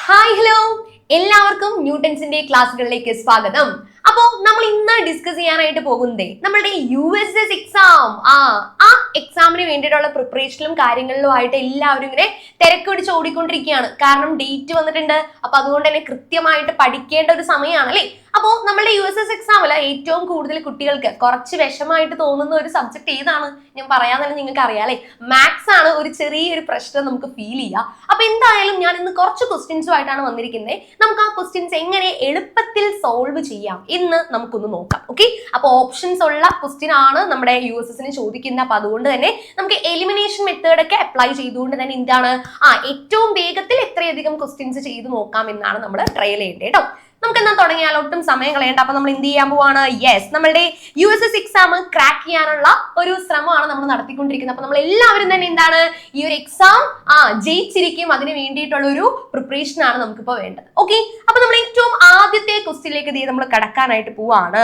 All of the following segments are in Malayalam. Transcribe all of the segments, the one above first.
ഹായ് ഹലോ, എല്ലാവർക്കും ന്യൂട്ടൻസിന്റെ ക്ലാസ്സുകളിലേക്ക് സ്വാഗതം. അപ്പോ നമ്മൾ ഇന്ന് ഡിസ്കസ് ചെയ്യാനായിട്ട് പോകുന്നതേ നമ്മളുടെ USS എക്സാം. ആ എക്സാമിന് വേണ്ടിയിട്ടുള്ള പ്രിപ്പറേഷനിലും കാര്യങ്ങളിലും ആയിട്ട് എല്ലാവരും ഇങ്ങനെ തിരക്ക് പിടിച്ച് ഓടിക്കൊണ്ടിരിക്കുകയാണ്. കാരണം ഡേറ്റ് വന്നിട്ടുണ്ട്. അപ്പൊ അതുകൊണ്ട് തന്നെ കൃത്യമായിട്ട് പഠിക്കേണ്ട ഒരു സമയമാണല്ലേ. അപ്പോൾ നമ്മളുടെ USS എക്സാമില് ഏറ്റവും കൂടുതൽ കുട്ടികൾക്ക് കുറച്ച് വിഷമായിട്ട് തോന്നുന്ന ഒരു സബ്ജക്ട് ഏതാണ്? ഞാൻ പറയാൻ തന്നെ നിങ്ങൾക്ക് അറിയാലേ, മാത്സ് ആണ്. ഒരു ചെറിയൊരു പ്രശ്നം നമുക്ക് ഫീൽ ചെയ്യാം. അപ്പൊ എന്തായാലും ഞാൻ ഇന്ന് കുറച്ച് ക്വസ്റ്റ്യൻസുമായിട്ടാണ് വന്നിരിക്കുന്നത്. നമുക്ക് ആ ക്വസ്റ്റ്യൻസ് എങ്ങനെ എളുപ്പത്തിൽ സോൾവ് ചെയ്യാം എന്ന് നമുക്കൊന്ന് നോക്കാം. ഓക്കെ, അപ്പൊ ഓപ്ഷൻസ് ഉള്ള ക്വസ്റ്റ്യൻ ആണ് നമ്മുടെ USSന് ചോദിക്കുന്നത്. അപ്പൊ അതുകൊണ്ട് തന്നെ നമുക്ക് എലിമിനേഷൻ മെത്തേഡ് ഒക്കെ അപ്ലൈ ചെയ്തുകൊണ്ട് തന്നെ എന്താണ് ഏറ്റവും വേഗത്തിൽ എത്രയധികം ക്വസ്റ്റ്യൻസ് ചെയ്ത് നോക്കാം എന്നാണ് നമ്മൾ ട്രയൽ ചെയ്യേണ്ടത് കേട്ടോ. നമുക്ക് എന്നാ തുടങ്ങിയാൽ ഒട്ടും സമയം കളയണ്ട. അപ്പൊ നമ്മൾ എന്ത് ചെയ്യാൻ പോവാണ്? യെസ്, നമ്മളുടെ USS എക്സാം ക്രാക്ക് ചെയ്യാനുള്ള ഒരു ശ്രമമാണ് നമ്മൾ നടത്തിക്കൊണ്ടിരിക്കുന്നത്. അപ്പൊ നമ്മൾ എല്ലാവരും തന്നെ എന്താണ് ഈ ഒരു എക്സാം ജയിച്ചിരിക്കും. അതിന് വേണ്ടിയിട്ടുള്ള ഒരു പ്രിപ്പറേഷൻ ആണ് നമുക്കിപ്പോ വേണ്ടത്. ഓക്കെ, അപ്പൊ നമ്മൾ ഏറ്റവും ആദ്യത്തെ ക്വസ്റ്റ്യനിലേക്ക് നമ്മൾ കടക്കാനായിട്ട് പോവാണ്.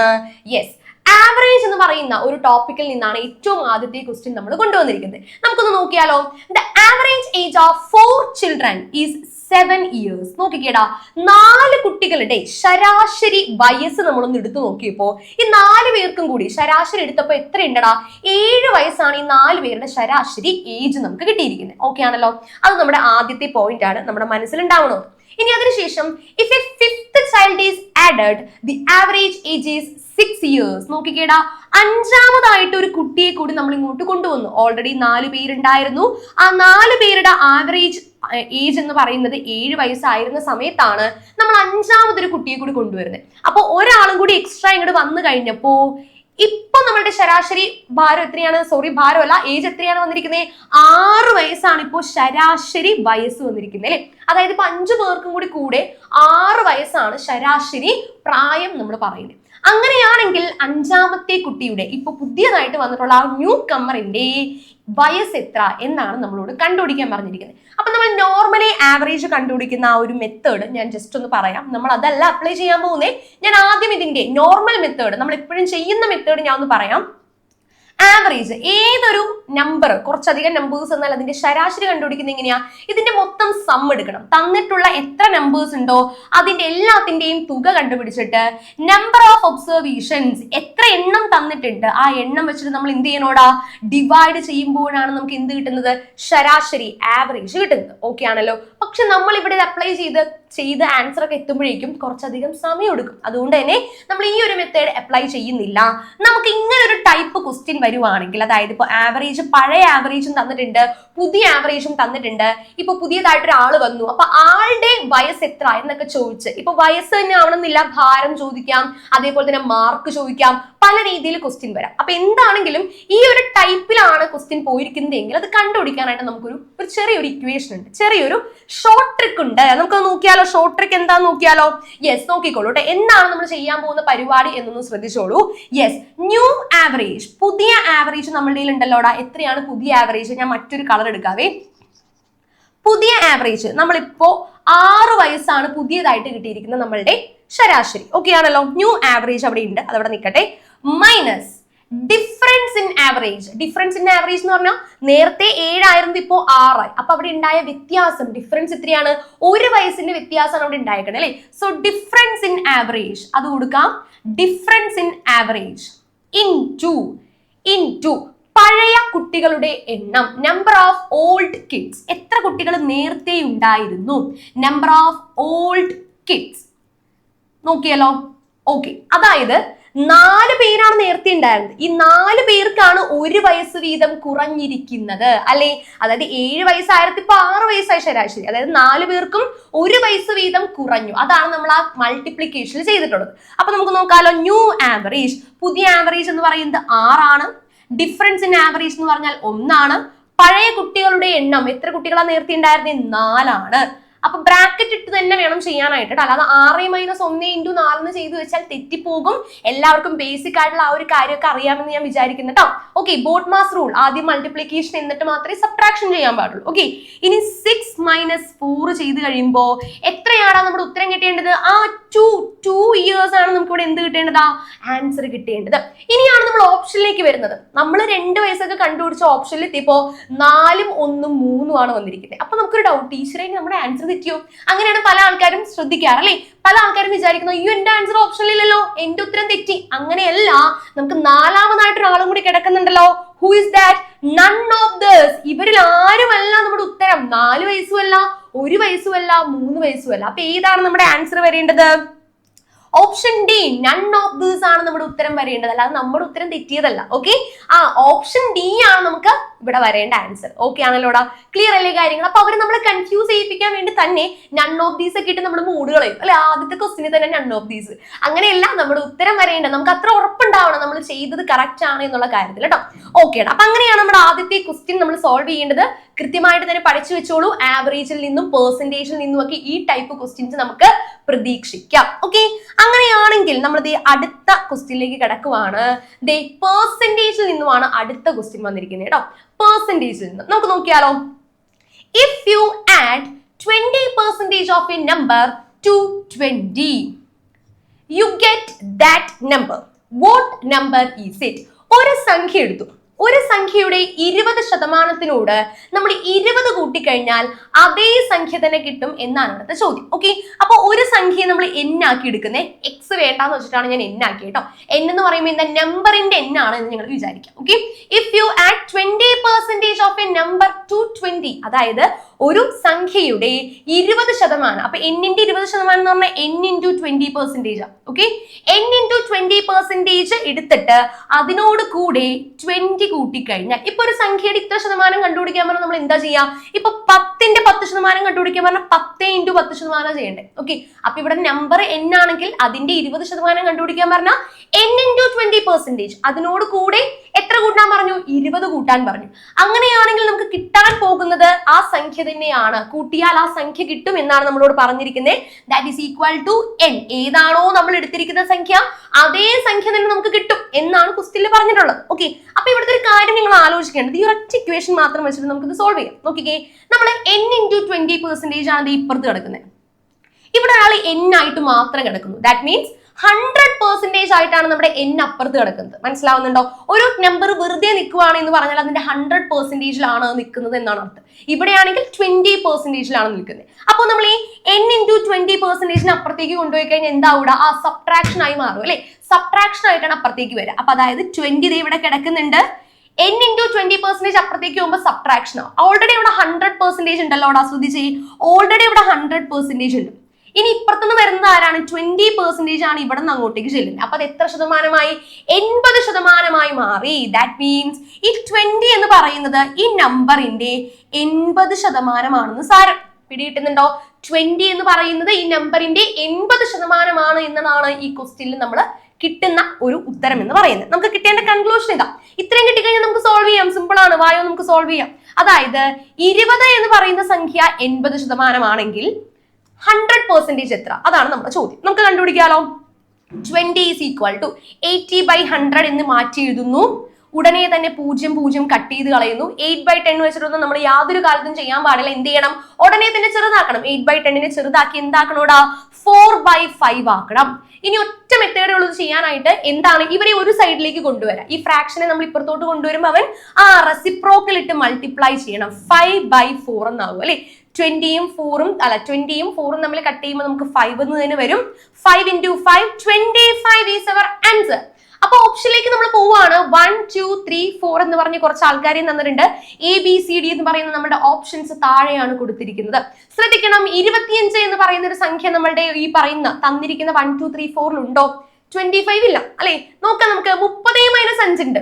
യെസ്, ആവറേജ് എന്ന് പറയുന്ന ഒരു ടോപ്പിക്കിൽ നിന്നാണ് ഏറ്റവും ആദ്യത്തെ ക്വസ്റ്റ്യൻ നമ്മൾ കൊണ്ടുവന്നിരിക്കുന്നത്. നമുക്കൊന്ന് നോക്കിയാലോ. The average age of 4 children is 7 years. നോക്കിക്കേടാ, 4 കുട്ടികളുടെ ശരാശരി വയസ്സ് നമ്മളൊന്ന് എടുത്തു നോക്കിയപ്പോ ഈ 4 പേർക്കും കൂടി ശരാശരി എടുത്തപ്പോ എത്ര ഉണ്ടടാ? 7 വയസ്സാണ് ഈ 4 പേരുടെ ശരാശരി ഏജ് നമുക്ക് കിട്ടിയിരിക്കുന്നത്. ഓക്കെ ആണല്ലോ, അത് നമ്മുടെ ആദ്യത്തെ പോയിന്റ് ആണ് നമ്മുടെ മനസ്സിലുണ്ടാവണത്. ഇനി അതിനുശേഷം if A 5th child is added, the average age is 6 years. നോക്കിക്കേടാ, 5ാമതായിട്ട് ഒരു കുട്ടിയെ കൂടി നമ്മൾ ഇങ്ങോട്ട് കൊണ്ടുവന്നു. ഓൾറെഡി 4 പേരുണ്ടായിരുന്നു. ആ 4 പേരുടെ ആവറേജ് ഏജ് എന്ന് പറയുന്നത് 7 വയസ്സായിരുന്ന സമയത്താണ് നമ്മൾ 5ാമതൊരു കുട്ടിയെ കൂടി കൊണ്ടുവരുന്നത്. അപ്പൊ ഒരാളും കൂടി എക്സ്ട്രാ ഇങ്ങോട്ട് വന്നു കഴിഞ്ഞപ്പോ ഇപ്പൊ നമ്മളുടെ ശരാശരി ഭാരം എത്രയാണ്? ഭാരമല്ല, ഏജ് എത്രയാണ് വന്നിരിക്കുന്നത്? 6 വയസ്സാണ് ഇപ്പോ ശരാശരി വയസ്സ് വന്നിരിക്കുന്നത് അല്ലെ. അതായത് ഇപ്പൊ 5 പേർക്കും കൂടെ 6 വയസ്സാണ് ശരാശരി പ്രായം നമ്മൾ പറയുന്നത്. അങ്ങനെയാണെങ്കിൽ 5ാമത്തെ കുട്ടിയുടെ ഇപ്പൊ പുതിയതായിട്ട് വന്നിട്ടുള്ള ആ ന്യൂ കമ്മറിന്റെ വയസ്സ് എത്ര എന്നാണ് നമ്മളോട് കണ്ടുപിടിക്കാൻ പറഞ്ഞിരിക്കുന്നത്. അപ്പൊ നമ്മൾ നോർമലി ആവറേജ് കണ്ടുപിടിക്കുന്ന ആ ഒരു മെത്തേഡ് ഞാൻ ജസ്റ്റ് ഒന്ന് പറയാം. നമ്മൾ അതല്ല അപ്ലൈ ചെയ്യാൻ പോകുന്നേ. ഞാൻ ആദ്യം ഇതിന്റെ നോർമൽ മെത്തേഡ്, നമ്മൾ എപ്പോഴും ചെയ്യുന്ന മെത്തേഡ് ഞാൻ ഒന്ന് പറയാം. ആവറേജ് ഏതൊരു നമ്പർ, കുറച്ചധികം നമ്പേഴ്സ് എന്നാൽ അതിന്റെ ശരാശരി കണ്ടുപിടിക്കുന്നത് എങ്ങനെയാ? ഇതിന്റെ മൊത്തം സം എടുക്കണം. തന്നിട്ടുള്ള എത്ര നമ്പേഴ്സ് ഉണ്ടോ അതിന്റെ എല്ലാത്തിന്റെയും തുക കണ്ടുപിടിച്ചിട്ട് നമ്പർ ഓഫ് ഒബ്സർവേഷൻസ് എത്ര എണ്ണം തന്നിട്ടുണ്ട് ആ എണ്ണം വെച്ചിട്ട് നമ്മൾ എന്ത് ചെയ്യണോടാ? ഡിവൈഡ് ചെയ്യുമ്പോഴാണ് നമുക്ക് എന്ത് കിട്ടുന്നത്? ശരാശരി ആവറേജ് കിട്ടുന്നത്. ഓക്കെ ആണല്ലോ. പക്ഷെ നമ്മൾ ഇവിടെ അപ്ലൈ ചെയ്ത് ആൻസർ ഒക്കെ എത്തുമ്പോഴേക്കും കുറച്ചധികം സമയം എടുക്കും. അതുകൊണ്ട് തന്നെ നമ്മൾ ഈ ഒരു മെത്തേഡ് അപ്ലൈ ചെയ്യുന്നില്ല. നമുക്ക് ഇങ്ങനെ ഒരു ടൈപ്പ് ക്വസ്റ്റ്യൻ വരുവാണെങ്കിൽ, അതായത് ഇപ്പൊ ആവറേജ്, പഴയ ആവറേജും തന്നിട്ടുണ്ട്, പുതിയ ആവറേജും തന്നിട്ടുണ്ട്. ഇപ്പൊ പുതിയതായിട്ടൊരു ആള് വന്നു, അപ്പൊ ആളുടെ വയസ്സ് എത്ര എന്നൊക്കെ ചോദിച്ച്, ഇപ്പൊ വയസ്സ് തന്നെ ആവണമെന്നില്ല, ഭാരം ചോദിക്കാം, അതേപോലെ തന്നെ മാർക്ക് ചോദിക്കാം, പല രീതിയിൽ ക്വസ്റ്റ്യൻ വരാം. അപ്പൊ എന്താണെങ്കിലും ഈ ഒരു ടൈപ്പിലാണ് ക്വസ്റ്റ്യൻ പോയിരിക്കുന്നത് എങ്കിൽ അത് കണ്ടുപിടിക്കാനായിട്ട് നമുക്കൊരു ചെറിയൊരു ഇക്വേഷൻ ഉണ്ട്, ചെറിയൊരു ഷോർട്ട് ട്രിക്ക് ഉണ്ട്. നമുക്ക് നോക്കിയാലോ, ഷോർട്ട് ട്രിക്ക് എന്താന്ന് നോക്കിയാലോ. യെസ്, നോക്കിക്കോളൂ കേട്ടോ. എന്താണ് നമ്മൾ ചെയ്യാൻ പോകുന്ന പരിപാടി എന്നൊന്ന് ശ്രദ്ധിച്ചോളൂ. യെസ്, ന്യൂ ആവറേജ്, പുതിയ ആവറേജ് നമ്മളുടെ ഉണ്ടല്ലോടാ. എത്രയാണ് പുതിയ ആവറേജ്? ഞാൻ മറ്റൊരു കളർ എടുക്കാവേ. പുതിയ ആവറേജ് നമ്മളിപ്പോ 6 വയസ്സാണ് പുതിയതായിട്ട് കിട്ടിയിരിക്കുന്നത് നമ്മളുടെ ശരാശരി. ഓക്കെ ആണല്ലോ. ന്യൂ ആവറേജ് അവിടെ ഉണ്ട്, അതവിടെ നിൽക്കട്ടെ. Minus difference in average. Difference in average എന്ന് പറഞ്ഞാൽ നേരത്തെ 7 ആയിരുന്നു, ഇപ്പോ 6 ആയി. അപ്പൊ അവിടെ ഉണ്ടായ വ്യത്യാസം, ഡിഫറൻസ് എത്രയാണ്? 1 വയസ്സിന്റെ വ്യത്യാസമാണ് അവിടെ ഉണ്ടായിരിക്കണം അല്ലെ. സോ ഡിഫറൻസ് ഇൻ ആവറേജ് അത് കൊടുക്കാം. ഡിഫറൻസ് ഇൻ ആവറേജ് ഇൻടു പഴയ കുട്ടികളുടെ എണ്ണം, നമ്പർ ഓഫ് ഓൾഡ് കിഡ്സ്. എത്ര കുട്ടികൾ നേരത്തെ ഉണ്ടായിരുന്നു? Number of old kids. നോക്കിയല്ലോ. ഓക്കെ, അതായത് 4 പേരാണ് നേരത്തെ ഉണ്ടായിരുന്നത്. ഈ 4 പേർക്കാണ് 1 വയസ്സ് വീതം കുറഞ്ഞിരിക്കുന്നത് അല്ലെ. അതായത് 7 വയസ്സായിരത്തി ഇപ്പൊ 6 വയസ്സായി ശരാശരി. അതായത് 4 പേർക്കും 1 വയസ്സ് വീതം കുറഞ്ഞു. അതാണ് നമ്മൾ ആ മൾട്ടിപ്ലിക്കേഷൻ ചെയ്തിട്ടുള്ളത്. അപ്പൊ നമുക്ക് നോക്കാലോ. ന്യൂ ആവറേജ്, പുതിയ ആവറേജ് എന്ന് പറയുന്നത് 6 ആണ്. ഡിഫറൻസ് ഇൻ ആവറേജ് എന്ന് പറഞ്ഞാൽ 1 ആണ്. പഴയ കുട്ടികളുടെ എണ്ണം, എത്ര കുട്ടികളാണ് നേരത്തെ ഉണ്ടായിരുന്നത്? 4 ആണ്. അപ്പൊ ബ്രാക്കറ്റ് ഇട്ട് തന്നെ വേണം ചെയ്യാനായിട്ട്, അല്ലാതെ 6 - 1 × 4 ചെയ്തു വെച്ചാൽ തെറ്റിപ്പോകും. എല്ലാവർക്കും ബേസിക് ആയിട്ടുള്ള ആ ഒരു കാര്യമൊക്കെ അറിയാമെന്ന് ഞാൻ വിചാരിക്കുന്നു കേട്ടോ. ഓക്കെ, ബോട്ട് മാസ് റൂൾ, ആദ്യം മൾട്ടിപ്ലിക്കേഷൻ എന്നിട്ട് മാത്രമേ സബ്ട്രാക്ഷൻ ചെയ്യാൻ പാടുള്ളൂ. ഓക്കെ, ഇനി 6 - 4 ചെയ്ത് കഴിയുമ്പോൾ എത്രയാണ് എങ്ങനെയാണ് നമ്മുടെ ഉത്തരം കിട്ടേണ്ടത്? ആ 2 years ആണ് നമുക്ക് ഇവിടെ എന്ത് കിട്ടേണ്ടത്? ആൻസർ കിട്ടേണ്ടത്. ഇനിയാണ് നമ്മൾ ഓപ്ഷനിലേക്ക് വരുന്നത്. നമ്മൾ 2 വയസ്സൊക്കെ കണ്ടുപിടിച്ച ഓപ്ഷനിൽ എത്തിയപ്പോ 4ഉം 1ഉം 3ഉം ആണ് വന്നിരിക്കുന്നത്. അപ്പൊ നമുക്കൊരു ഡൗട്ട്, ടീച്ചറെ നമ്മുടെ ആൻസർ തെറ്റിയോ? അങ്ങനെയാണ് പല ആൾക്കാരും ശ്രദ്ധിക്കാറല്ലേ. പല ആൾക്കാരും വിചാരിക്കുന്നു അയ്യോ എന്റെ ആൻസർ ഓപ്ഷനിലില്ലല്ലോ, എന്റെ ഉത്തരം തെറ്റി. അങ്ങനെയല്ല, നമുക്ക് 4ാമതായിട്ട് ഒരാളും കൂടി കിടക്കുന്നുണ്ടല്ലോ. Who is that? None of this. ഇവരിൽ ആരുമല്ല നമ്മുടെ ഉത്തരം. 4 വയസ്സുമല്ല, 1 വയസ്സുമല്ല, 3 വയസ്സുമല്ല. അപ്പൊ ഏതാണ് നമ്മുടെ ആൻസർ വരേണ്ടത്? Option D, none of these ആണ് നമ്മുടെ ഉത്തരം വരേണ്ടത്, അല്ലാതെ നമ്മുടെ ഉത്തരം തെറ്റിയതല്ല. ഓക്കെ, ഓപ്ഷൻ ഡി ആണ് നമുക്ക് ഇവിടെ വരേണ്ട ആൻസർ. ഓക്കെ ആണല്ലോടാ, ക്ലിയർ അല്ലേ കാര്യങ്ങൾ? അപ്പൊ അവര് നമ്മളെ കൺഫ്യൂസ് ചെയ്യിപ്പിക്കാൻ വേണ്ടി തന്നെ നൺ ഓഫ് ദീസ് ഒക്കെ ഇട്ട് നമ്മൾ മൂടുകളയും അല്ലെ. ആദ്യത്തെ ക്വസ്റ്റിന് തന്നെ നൺ ഓഫ് ദീസ്. അങ്ങനെയല്ല, നമ്മുടെ ഉത്തരം വരേണ്ടത്. നമുക്ക് അത്ര ഉറപ്പുണ്ടാവണം നമ്മൾ ചെയ്തത് കറക്റ്റ് ആണ് എന്നുള്ള കാര്യത്തിൽ കേട്ടോ. ഓക്കെ, അപ്പൊ അങ്ങനെയാണ് നമ്മുടെ ആദ്യത്തെ ക്വസ്റ്റ്യൻ നമ്മൾ സോൾവ് ചെയ്യേണ്ടത്. കൃത്യമായിട്ട് തന്നെ പഠിച്ചു വെച്ചോളൂ. ആവറേജിൽ നിന്നും പെർസെന്റേജിൽ നിന്നും ഒക്കെ ഈ ടൈപ്പ് ക്വസ്റ്റ്യൻസ് നമുക്ക് പ്രതീക്ഷിക്കാം. ഓക്കെ, അങ്ങനെയാണെങ്കിൽ നമ്മൾ അടുത്ത ക്വസ്റ്റ്യനിലേക്ക് കിടക്കുവാണ്. പെർസെന്റേജിൽ നിന്നുമാണ് അടുത്ത ക്വസ്റ്റ്യൻ വന്നിരിക്കുന്നത് കേട്ടോ. പെർസെന്റേജിൽ നിന്നും നമുക്ക് നോക്കിയാലോ. If you add 20% of a number to 20, you get that number. What number is it? ഒരു സംഖ്യ എടുത്തു. ഒരു സംഖ്യയുടെ 20% നമ്മൾ 20 കൂട്ടിക്കഴിഞ്ഞാൽ അതേ സംഖ്യ തന്നെ കിട്ടും എന്നാണ് അടുത്ത ചോദ്യം. ഓക്കെ, അപ്പൊ ഒരു സംഖ്യ നമ്മൾ n ആക്കി എടുക്കുന്നത്. എക്സ് വേണ്ടാന്ന് വെച്ചിട്ടാണ് ഞാൻ n ആക്കി കേട്ടോ. n എന്ന് പറയുമ്പോൾ എന്താ, നമ്പറിന്റെ n ആണ് എന്ന് നിങ്ങൾ വിചാരിക്കാം. Okay, if you add 20% of a number to 20, അതായത് ഒരു സംഖ്യയുടെ 20%, അപ്പൊ n ന്റെ 20% എന്ന് പറഞ്ഞാൽ n into 20%. Okay, n into 20% എടുത്തിട്ട് അതിനോട് കൂടെ 20 കൂട്ടിക്കഴിഞ്ഞാൽ, ഇപ്പൊ ഒരു സംഖ്യയുടെ ഇത്ര ശതമാനം കണ്ടുപിടിക്കാൻ പറഞ്ഞാൽ നമ്മൾ എന്താ ചെയ്യാ? ഇപ്പൊ 10ന്റെ 10% കണ്ടുപിടിക്കാൻ പറഞ്ഞാൽ 10 into 10% ചെയ്യണ്ടേ. ഓക്കെ, അപ്പൊ ഇവിടെ നമ്പർ n ആണെങ്കിൽ അതിന്റെ 20% കണ്ടുപിടിക്കാൻ പറഞ്ഞാൽ n into 20%, അതിനോട് കൂടെ എത്ര കൂട്ടാൻ പറഞ്ഞു? 20 കൂട്ടാൻ പറഞ്ഞു. അങ്ങനെയാണെങ്കിൽ നമുക്ക് കിട്ടാൻ പോകുന്നത് ആ സംഖ്യ തന്നെയാണ്. കൂട്ടിയാൽ ആ സംഖ്യ കിട്ടും എന്നാണ് നമ്മളോട് പറഞ്ഞിരിക്കുന്നത്. That is equal to n. ഏതാണോ നമ്മൾ എടുത്തിരിക്കുന്ന സംഖ്യ അതേ സംഖ്യ തന്നെ നമുക്ക് കിട്ടും എന്നാണ് ക്വസ്റ്റ്യനിൽ പറഞ്ഞിട്ടുള്ളത്. ഓക്കെ, അപ്പൊ ഇവിടുത്തെ ഒരു കാര്യം നിങ്ങൾ ആലോചിക്കേണ്ടത്, ഈ ഒരൊറ്റ ഇക്വേഷൻ മാത്രം വെച്ചിട്ട് നമുക്ക് സോൾവ് ചെയ്യാം. നോക്കിക്കേ, നമ്മൾ n into 20% ആണ് ഇപ്പുറത്ത് കിടക്കുന്നത്. ഇവിടെ ഒരാൾ n ആയിട്ട് മാത്രം കിടക്കുന്നു. ദാറ്റ് മീൻസ് 100% ആയിട്ടാണ് നമ്മുടെ n അപ്പുറത്ത് കിടക്കുന്നത്. മനസ്സിലാവുന്നുണ്ടോ? ഒരു നമ്പർ വെറുതെ നിൽക്കുവാണ് എന്ന് പറഞ്ഞാൽ അതിന്റെ 100%ലാണ് നിൽക്കുന്നത് എന്നാണ് അർത്ഥം. ഇവിടെയാണെങ്കിൽ 20%ലാണ് നിൽക്കുന്നത്. അപ്പോൾ നമ്മൾ ഈ n into 20% അപ്പുറത്തേക്ക് കൊണ്ടുപോയി കഴിഞ്ഞാൽ എന്താ ഇവിടെ? ആ സബ്ട്രാക്ഷൻ ആയി മാറും അല്ലെ. സബ്ട്രാക്ഷൻ ആയിട്ടാണ് അപ്പുറത്തേക്ക് വരിക. അപ്പൊ അതായത് 20 ഇവിടെ കിടക്കുന്നുണ്ട്. n into 20% അപ്പുറത്തേക്ക് പോകുമ്പോൾ സബ്ട്രാക്ഷൻ ആവും. ഓൾറെഡി ഇവിടെ 100% ഉണ്ടല്ലോ. അവിടെ ആസ്വദിച്ച്, ഓൾറെഡി ഇവിടെ 100% ഉണ്ട്. ഇനി ഇപ്പുറത്തുനിന്ന് വരുന്നത് ആരാണ്? 20% ആണ് ഇവിടെ നിന്ന് അങ്ങോട്ടേക്ക് ചെല്ലുന്നത്. അപ്പൊ അത് എത്ര ശതമാനമായി? 80% മാറി. ദാറ്റ് മീൻസ് ഈ 20 എന്ന് പറയുന്നത് ഈ നമ്പറിന്റെ 80% സാരം. പിടികിട്ടുന്നുണ്ടോ? 20 എന്ന് പറയുന്നത് ഈ നമ്പറിന്റെ 80% എന്നതാണ് ഈ ക്വസ്റ്റ്യനിൽ നമ്മൾ കിട്ടുന്ന ഒരു ഉത്തരം എന്ന് പറയുന്നത്. നമുക്ക് കിട്ടേണ്ട കൺക്ലൂഷൻ ഇതാ. ഇത്രയും കിട്ടിക്കഴിഞ്ഞാൽ നമുക്ക് സോൾവ് ചെയ്യാം. സിമ്പിൾ ആണ്, വായോ നമുക്ക് സോൾവ് ചെയ്യാം. അതായത് 20 എന്ന് പറയുന്ന സംഖ്യ 80% ആണെങ്കിൽ 100% എത്ര? അതാണ് നമ്മുടെ ചോദ്യം. നമുക്ക് കണ്ടുപിടിക്കാലോ. 20 is equal to 80/100 എന്ന് മാറ്റി എഴുതുന്നു. ഉടനെ തന്നെ 0 കട്ട് ചെയ്ത് കളയുന്നു. 8/10 വെച്ചിട്ടൊന്നും നമ്മൾ യാതൊരു കാലത്തും ചെയ്യാൻ പാടില്ല. എന്ത് ചെയ്യണം? ഉടനെ തന്നെ ചെറുതാക്കണം. 8/10 ചെറുതാക്കി എന്താക്കണോടാ? 4/5 ആക്കണം. ഇനി ഒറ്റ മെത്തേഡേ ഉള്ളൂ ചെയ്യാനായിട്ട്. എന്താണ്? ഇവരെ ഒരു സൈഡിലേക്ക് കൊണ്ടുവരാം. ഈ ഫ്രാക്ഷനെ നമ്മൾ ഇപ്പുറത്തോട്ട് കൊണ്ടുവരുമ്പോൾ അവൻ റെസിപ്രോക്കൽ ഇട്ട് മൾട്ടിപ്ലൈ ചെയ്യണം. 5/4 എന്നാവും അല്ലെ. 20യും 4ഉം നമ്മൾ കട്ട് ചെയ്യുമ്പോൾ നമുക്ക് 5 എന്ന് തന്നെ വരും. 5 into 5 25 is our answer. അപ്പൊ ഓപ്ഷനിലേക്ക് നമ്മൾ പോവാണ്. 1 2 3 4 എന്ന് പറഞ്ഞ് കുറച്ച് ആൾക്കാരെയും തന്നിട്ടുണ്ട്. ABCD എന്ന് പറയുന്ന നമ്മുടെ ഓപ്ഷൻസ് താഴെയാണ് കൊടുത്തിരിക്കുന്നത്. ശ്രദ്ധിക്കണം, 25 എന്ന് പറയുന്ന ഒരു സംഖ്യ നമ്മളുടെ ഈ പറയുന്ന തന്നിരിക്കുന്ന 1 2 3 4 ഉണ്ടോ? 25 ഇല്ല അല്ലെ. നോക്കാം, നമുക്ക് 30 - 5 ഉണ്ട്,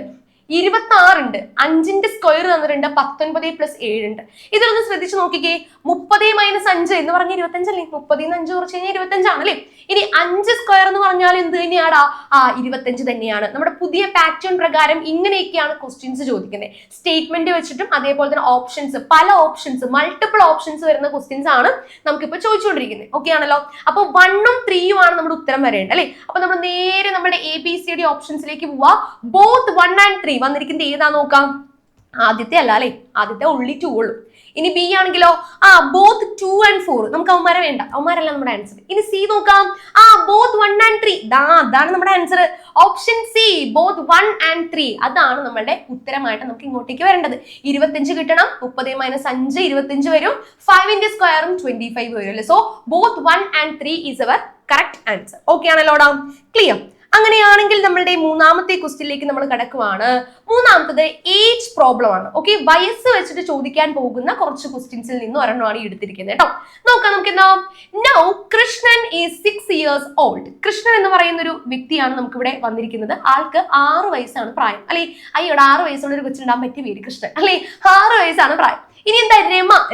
26 ഉണ്ട്, 5ന്റെ സ്ക്വയർ തന്നിട്ടുണ്ട്, 19 + 7 ഉണ്ട്. ഇതിലൊന്ന് ശ്രദ്ധിച്ച് നോക്കിക്കേ. 30 - 5 എന്ന് പറഞ്ഞാൽ 25 അല്ലേ. 30 5 കുറച്ച് കഴിഞ്ഞാൽ 25 ആണല്ലേ. ഇനി 5 സ്ക്വയർ എന്ന് പറഞ്ഞാൽ എന്ത് തന്നെയാടാ? 25 തന്നെയാണ്. നമ്മുടെ പുതിയ പാറ്റേൺ പ്രകാരം ഇങ്ങനെയൊക്കെയാണ് ക്വസ്റ്റ്യൻസ് ചോദിക്കുന്നത്. സ്റ്റേറ്റ്മെന്റ് വെച്ചിട്ടും അതേപോലെ തന്നെ ഓപ്ഷൻസ്, പല ഓപ്ഷൻസ്, മൾട്ടിപ്പിൾ ഓപ്ഷൻസ് വരുന്ന ക്വസ്റ്റ്യൻസ് ആണ് നമുക്കിപ്പോ ചോദിച്ചുകൊണ്ടിരിക്കുന്നത്. ഓക്കെ ആണല്ലോ. അപ്പൊ 1ഉം 3ഉം ആണ് നമ്മുടെ ഉത്തരം വരേണ്ടത് അല്ലെ. അപ്പൊ നമ്മൾ നേരെ നമ്മുടെ ABCD ഓപ്ഷൻസിലേക്ക് പോവാ. ബോത്ത് 1 and 3 വന്നിരിക്കുന്നത് ഏതാ നോക്കാം. ആദ്യത്തെ അല്ല അല്ലെ, ആദ്യത്തെ only 2 ഉള്ളൂ. ഇനി ബി ആണെങ്കിലോ ബോത്ത് 2 and 4 നമുക്ക് അവന്മാരെ വേണ്ട, അവന്മാരല്ല നമ്മുടെ ആൻസർ. ഇനി സി നോക്കാം, ബോത്ത് 1 and 3 അതാണ് നമ്മുടെ answer. Option C both 1 and 3 അതാണ് നമ്മുടെ ഉത്തരമായിട്ട് നമുക്ക് ഇങ്ങോട്ടേക്ക് വരേണ്ടത്. 25 കിട്ടണം, 30 - 5 25 വരും, 5ന്റെ സ്ക്വയറും 25 വരും അല്ലേ. So both 1 and 3 is our correct answer. Okay ആണല്ലോടാ, ക്ലിയർ? അങ്ങനെയാണെങ്കിൽ നമ്മളുടെ മൂന്നാമത്തെ ക്വസ്റ്റ്യനിലേക്ക് നമ്മൾ കിടക്കുവാണ്. മൂന്നാമത്തത് ഏജ് പ്രോബ്ലം ആണ്. ഓക്കെ, വയസ്സ് വെച്ചിട്ട് ചോദിക്കാൻ പോകുന്ന കുറച്ച് ക്വസ്റ്റ്യൻസിൽ നിന്ന് ഒരെണ്ണമാണ് ഈ എടുത്തിരിക്കുന്നത് കേട്ടോ. നോക്കാം നമുക്ക് എന്താ. Now Krishnan is 6 years old. Krishnan എന്ന് പറയുന്ന ഒരു വ്യക്തിയാണ് നമുക്ക് ഇവിടെ വന്നിരിക്കുന്നത്. ആൾക്ക് 6 വയസ്സാണ് പ്രായം അല്ലെ. അയ്യോടെ 6 വയസ്സുള്ള ഒരു കൊച്ചുണ്ടാകാൻ പറ്റിയ പേര് കൃഷ്ണൻ അല്ലെ. 6 വയസ്സാണ് പ്രായം. ഇനി എന്താ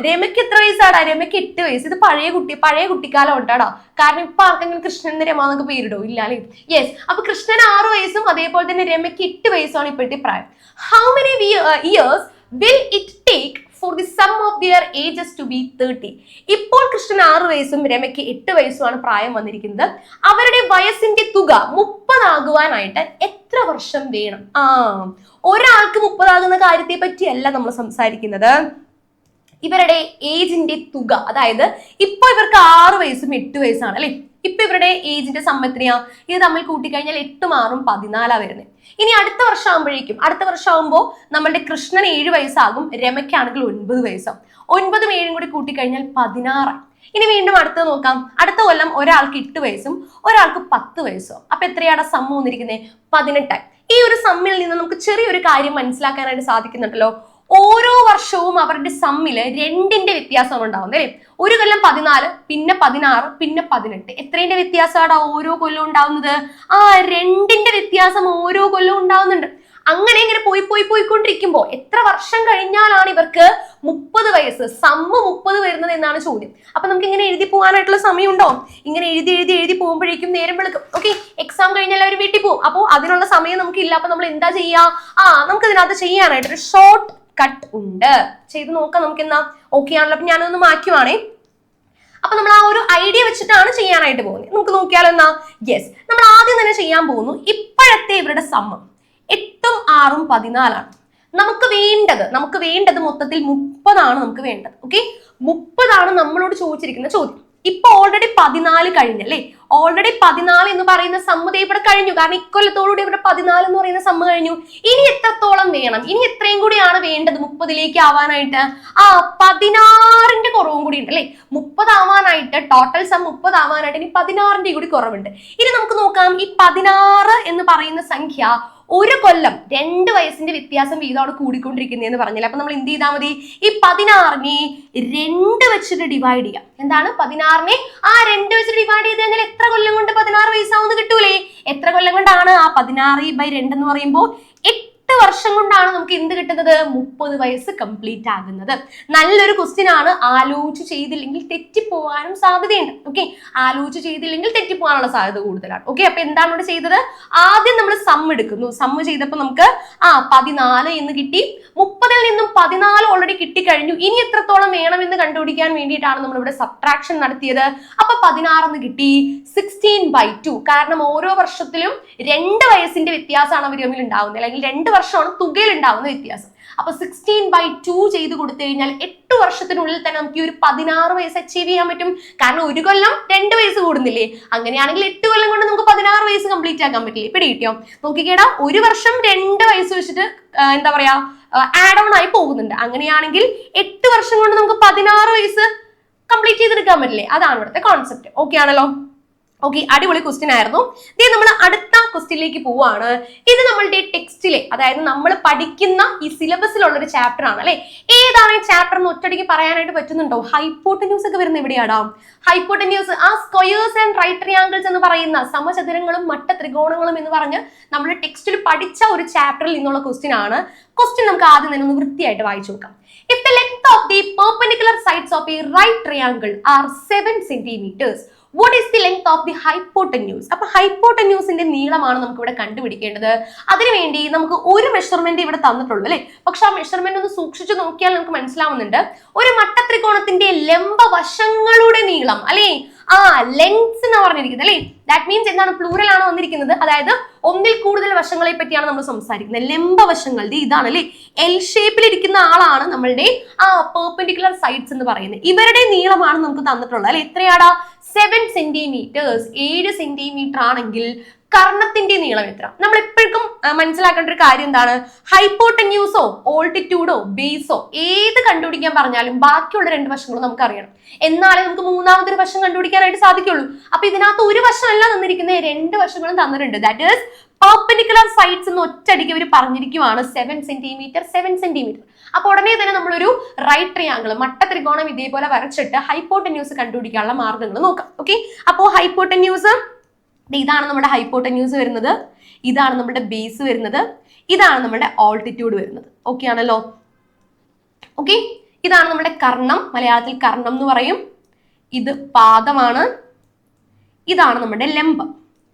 രമയ്ക്ക് എത്ര വയസ്സാടാ? രമയ്ക്ക് 8 വയസ്സ്. ഇത് പഴയ കുട്ടിക്കാലം ഉണ്ടാടാ. കാരണം ഇപ്പൊ ആർക്കെങ്കിലും കൃഷ്ണൻ എന്ന് രമ എന്നൊക്കെ പേരിടോ? ഇല്ല അല്ലെ. യെസ്, അപ്പൊ കൃഷ്ണൻ 6 വയസ്സും അതേപോലെ തന്നെ രമയ്ക്ക് 8 വയസ്സാണ് ഇപ്പോഴത്തെ പ്രായം. How many years will it take for the sum of their ages to be 30? ഇപ്പോൾ കൃഷ്ണൻ 6 വയസ്സും രമയ്ക്ക് 8 വയസ്സുമാണ് പ്രായം വന്നിരിക്കുന്നത്. അവരുടെ വയസ്സിന്റെ തുക 30 ആകുവാനായിട്ട് എത്ര വർഷം വേണം? ഒരാൾക്ക് 30 ആകുന്ന കാര്യത്തെ പറ്റിയല്ല നമ്മൾ സംസാരിക്കുന്നത്. ഇവരുടെ ഏജിന്റെ തുക, അതായത് ഇപ്പൊ ഇവർക്ക് 6 വയസ്സും 8 വയസ്സാണ് അല്ലെ. ഇപ്പൊ ഇവരുടെ ഏജിന്റെ സമ്മത്രയാ ഇത് തമ്മിൽ കൂട്ടിക്കഴിഞ്ഞാൽ 8 + 6 14 വരുന്നത്. ഇനി അടുത്ത വർഷം ആകുമ്പോൾ നമ്മളുടെ കൃഷ്ണൻ 7 വയസ്സാകും, രമയ്ക്കാണെങ്കിൽ 9 വയസ്സാകും. 9ഉം 7ഉം കൂടി കൂട്ടിക്കഴിഞ്ഞാൽ 16. ഇനി വീണ്ടും അടുത്തത് നോക്കാം. അടുത്ത കൊല്ലം ഒരാൾക്ക് 8 വയസ്സും ഒരാൾക്ക് 10 വയസ്സും. അപ്പൊ എത്രയാണ് സമ്മ് വന്നിരിക്കുന്നത്? 18. ഈ ഒരു സമ്മിൽ നിന്ന് നമുക്ക് ചെറിയൊരു കാര്യം മനസ്സിലാക്കാനായിട്ട് സാധിക്കുന്നുണ്ടല്ലോ. ഓരോ വർഷവും അവരുടെ സമ്മില് 2ന്റെ വ്യത്യാസമാണ് ഉണ്ടാവുന്നത് അല്ലേ. ഒരു കൊല്ലം 14, പിന്നെ 16, പിന്നെ 18. എത്രയുടെ വ്യത്യാസമാണ് ഓരോ കൊല്ലവും ഉണ്ടാവുന്നത്? 2ന്റെ വ്യത്യാസം ഓരോ കൊല്ലവും ഉണ്ടാവുന്നുണ്ട്. അങ്ങനെ ഇങ്ങനെ പോയിക്കൊണ്ടിരിക്കുമ്പോ എത്ര വർഷം കഴിഞ്ഞാലാണ് ഇവർക്ക് 30 വയസ്സ്, സമ്മ് 30 വരുന്നത് എന്നാണ് ചോദ്യം. അപ്പൊ നമുക്ക് ഇങ്ങനെ എഴുതി പോകാനായിട്ടുള്ള സമയം ഉണ്ടോ? ഇങ്ങനെ എഴുതി പോകുമ്പോഴേക്കും നേരം വെളുക്കും. ഓക്കെ, എക്സാം കഴിഞ്ഞാൽ അവർ വീട്ടിൽ പോകും. അപ്പോൾ അതിനുള്ള സമയം നമുക്ക് ഇല്ല. അപ്പൊ നമ്മൾ എന്താ ചെയ്യാ? നമുക്ക് ഇതിനകത്ത് ചെയ്യാനായിട്ട് ഒരു ഷോർട്ട് കട്ട് ഉണ്ട്. ചെയ്ത് നോക്കാം നമുക്ക് എന്നാ. ഓക്കെ ആണല്ലോ. അപ്പൊ ഞാനൊന്ന് മാറ്റുവാണേ. അപ്പൊ നമ്മൾ ആ ഒരു ഐഡിയ വെച്ചിട്ടാണ് ചെയ്യാനായിട്ട് പോകുന്നത്. നമുക്ക് നോക്കിയാലോ എന്നാ. യെസ്, നമ്മൾ ആദ്യം തന്നെ ചെയ്യാൻ പോകുന്നു ഇപ്പോഴത്തെ ഇവരുടെ സമ്മം 8ഉം 6ഉം 14 ആണ്. നമുക്ക് വേണ്ടത് മൊത്തത്തിൽ 30 ആണ് നമുക്ക് വേണ്ടത്. ഓക്കെ, 30 ആണ് നമ്മളോട് ചോദിച്ചിരിക്കുന്ന ചോദ്യം. ഇപ്പൊ ഓൾറെഡി 14 കഴിഞ്ഞല്ലേ. ഓൾറെഡി 14 എന്ന് പറയുന്ന സമ്മതി ഇവിടെ കഴിഞ്ഞു. കാരണം ഇക്കൊല്ലത്തോടുകൂടി ഇവിടെ 14 എന്ന് പറയുന്ന സമ്മ കഴിഞ്ഞു. ഇനി എത്രത്തോളം വേണം? ഇനി എത്രയും കൂടിയാണ് വേണ്ടത് 30ലേക്ക് ആവാനായിട്ട്? 16ന്റെ കുറവും കൂടി ഉണ്ട് അല്ലെ. 30 ആവാനായിട്ട്, ടോട്ടൽ സം 30 ആവാനായിട്ട് ഇനി 16ന്റെ കൂടി കുറവുണ്ട്. ഇനി നമുക്ക് നോക്കാം. ഈ 16 എന്ന് പറയുന്ന സംഖ്യ ഒരു കൊല്ലം 2 വയസ്സിന്റെ വ്യത്യാസം വീതമാണ് കൂടിക്കൊണ്ടിരിക്കുന്നതെന്ന് പറഞ്ഞില്ല. അപ്പൊ നമ്മൾ എന്ത് ചെയ്താൽ മതി? ഈ 16നെ 2 വെച്ചിട്ട് ഡിവൈഡ് ചെയ്യാം. എന്താണ്? 16നെ 2 വെച്ചിട്ട് ഡിവൈഡ് ചെയ്ത് കഴിഞ്ഞാൽ എത്ര കൊല്ലം കൊണ്ട് 16 വയസ്സാവുന്ന കിട്ടൂലേ? എത്ര കൊല്ലം കൊണ്ടാണ്? 16/2 എന്ന് പറയുമ്പോൾ 8 വർഷം കൊണ്ടാണ് നമുക്ക് എന്ത് കിട്ടുന്നത്? 30 വയസ്സ് കംപ്ലീറ്റ് ആകുന്നത്. നല്ലൊരു ക്വസ്റ്റ്യൻ ആണ്. ആലോചിച്ച് ചെയ്തില്ലെങ്കിൽ തെറ്റിപ്പോവാനും സാധ്യതയുണ്ട്. ഓക്കെ, ആലോചിച്ച് ചെയ്തില്ലെങ്കിൽ തെറ്റിപ്പോവാനുള്ള സാധ്യത കൂടുതലാണ്. ഓക്കെ, അപ്പൊ എന്താണ് ഇവിടെ ചെയ്തത്? ആദ്യം നമ്മൾ സം എടുക്കുന്നു. സമ്മ് ചെയ്തപ്പോൾ നമുക്ക് 14 എന്ന് കിട്ടി. 30ൽ നിന്നും 14 ഓൾറെഡി കിട്ടിക്കഴിഞ്ഞു. ഇനി എത്രത്തോളം വേണമെന്ന് കണ്ടുപിടിക്കാൻ വേണ്ടിയിട്ടാണ് നമ്മൾ ഇവിടെ സബ്ട്രാക്ഷൻ നടത്തിയത്. അപ്പൊ 16 എന്ന് കിട്ടി. 16/2, കാരണം ഓരോ വർഷത്തിലും 2 വയസ്സിന്റെ വ്യത്യാസമാണ് അവർ തമ്മിൽ ഉണ്ടാവുന്നത്. അല്ലെങ്കിൽ 2 വർഷമാണ് തുകയിൽ ഉണ്ടാവുന്ന വ്യത്യാസം. അപ്പൊ 16/2 ചെയ്ത് കൊടുത്തു കഴിഞ്ഞാൽ 8 വർഷത്തിനുള്ളിൽ തന്നെ നമുക്ക് ഈ ഒരു 16 വയസ്സ് അച്ചീവ് ചെയ്യാൻ പറ്റും. കാരണം ഒരു കൊല്ലം 2 വയസ്സ് കൂടുന്നില്ലേ. അങ്ങനെയാണെങ്കിൽ 8 കൊല്ലം കൊണ്ട് നമുക്ക് 16 വയസ്സ് കംപ്ലീറ്റ് ആക്കാൻ പറ്റില്ലേ? പിടി കിട്ടിയോ? നോക്കിക്കേടാ, ഒരു വർഷം 2 വയസ്സ് വെച്ചിട്ട് എന്താ പറയാ ആഡ് ഓൺ ആയി പോകുന്നുണ്ട്. അങ്ങനെയാണെങ്കിൽ 8 വർഷം കൊണ്ട് നമുക്ക് 16 വയസ്സ് കംപ്ലീറ്റ് ചെയ്തെടുക്കാൻ പറ്റില്ലേ? അതാണ് ഇവിടുത്തെ കോൺസെപ്റ്റ്. ഓക്കെ ആണല്ലോ. ഓക്കെ, അടിപൊളി ക്വസ്റ്റ്യൻ ആയിരുന്നു. ഇതേ നമ്മൾ അടുത്ത ക്വസ്റ്റ്യനിലേക്ക് പോവാണ്. ഇത് നമ്മളുടെ ടെക്സ്റ്റിലെ, അതായത് നമ്മൾ പഠിക്കുന്ന ഈ സിലബസിലുള്ള ഒരു ചാപ്റ്റർ ആണ് അല്ലെ. ഏതാണ് ഈ ചാപ്റ്റർ എന്ന് ഒറ്റയടിക്ക് പറയാനായിട്ട് പറ്റുന്നുണ്ടോ? ഹൈപ്പോട്ടന്യൂസ് ഒക്കെ വരുന്ന എവിടെയാടാ? Hypotenuse squares and right triangles എന്ന് പറയുന്ന സമചതുരങ്ങളും മട്ട ത്രികോണങ്ങളും എന്ന് പറഞ്ഞ് നമ്മൾ ടെക്സ്റ്റിൽ പഠിച്ച ഒരു ചാപ്റ്ററിൽ നിന്നുള്ള ക്വസ്റ്റ്യൻ ആണ്. ക്വസ്റ്റ്യൻ നമുക്ക് ആദ്യം തന്നെ ഒന്ന് വൃത്തിയായിട്ട് വായിച്ചു നോക്കാം. If the length of the perpendicular sides of a right triangle are 7 centimeters, what is the length of the hypotenuse? അപ്പൊ ഹൈപ്പോട്ടന്യൂസിന്റെ നീളമാണ് നമുക്ക് ഇവിടെ കണ്ടുപിടിക്കേണ്ടത്. അതിനുവേണ്ടി നമുക്ക് ഒരു മെഷർമെന്റ് ഇവിടെ തന്നിട്ടുള്ളൂ അല്ലെ. പക്ഷെ ആ മെഷർമെന്റ് ഒന്ന് സൂക്ഷിച്ചു നോക്കിയാൽ നമുക്ക് മനസ്സിലാവുന്നുണ്ട്. ഒരു മട്ടത്രികോണത്തിന്റെ ലംബ വശങ്ങളുടെ നീളം അല്ലെ, ലെങ്സ് എന്ന് പറഞ്ഞിരിക്കുന്നത് അല്ലേ. ദാറ്റ് മീൻസ് എന്താണ്, പ്ലൂറൽ ആണ് വന്നിരിക്കുന്നത്. അതായത് ഒന്നിൽ കൂടുതൽ വശങ്ങളെ പറ്റിയാണ് നമ്മൾ സംസാരിക്കുന്നത്. ലംബവശങ്ങൾ ഇതാണ് അല്ലെ. എൽ ഷേപ്പിൽ ഇരിക്കുന്ന ആളാണ് നമ്മളുടെ പെർപെൻഡിക്കുലർ സൈഡ്സ് എന്ന് പറയുന്നത്. ഇവരുടെ നീളമാണ് നമുക്ക് തന്നിട്ടുള്ളത് അല്ലെ. എത്രയാടാ? 7 സെന്റിമീറ്റേഴ്സ്. 7 സെന്റിമീറ്റർ ആണെങ്കിൽ കർണത്തിന്റെ നീളം എത്ര? നമ്മൾ എപ്പോഴും മനസ്സിലാക്കേണ്ട ഒരു കാര്യം എന്താണ്, ഹൈപ്പോട്ടന്യൂസോ ഓൾട്ടിറ്റ്യൂഡോ ബേസോ ഏത് കണ്ടുപിടിക്കാൻ പറഞ്ഞാലും ബാക്കിയുള്ള 2 വശങ്ങളും നമുക്ക് അറിയണം. എന്നാലേ നമുക്ക് മൂന്നാമതൊരു വശം കണ്ടുപിടിക്കാനായിട്ട് സാധിക്കുള്ളൂ. അപ്പൊ ഇതിനകത്ത് ഒരു വശമല്ല തന്നിരിക്കുന്നത്, 2 വശങ്ങളും തന്നിട്ടുണ്ട്. ദാറ്റ് ഈസ് പെർപെൻഡിക്കുലർ സൈഡ്സ് എന്ന് ഒറ്റയടിക്ക് ഇവർ പറഞ്ഞിരിക്കുവാണ് 7 സെന്റിമീറ്റർ 7 സെന്റിമീറ്റർ. അപ്പൊ ഉടനെ തന്നെ നമ്മളൊരു റൈറ്റ് ട്രയാങ്കിൾ മട്ട ത്രികോണം ഇതേപോലെ വരച്ചിട്ട് ഹൈപ്പോട്ടന്യൂസ് കണ്ടുപിടിക്കാനുള്ള മാർഗങ്ങൾ നോക്കാം. ഓക്കെ, അപ്പോ ഹൈപ്പോട്ടന്യൂസ് ഇതാണ് നമ്മുടെ ഹൈപ്പോട്ടന്യൂസ് വരുന്നത്, ഇതാണ് നമ്മുടെ ബേസ് വരുന്നത്, ഇതാണ് നമ്മുടെ ഓൾട്ടിറ്റ്യൂഡ് വരുന്നത്. ഓക്കെ ആണല്ലോ. ഓക്കെ, ഇതാണ് നമ്മുടെ കർണം, മലയാളത്തിൽ കർണം എന്ന് പറയും. ഇത് പാദമാണ്, ഇതാണ് നമ്മുടെ ലംബം.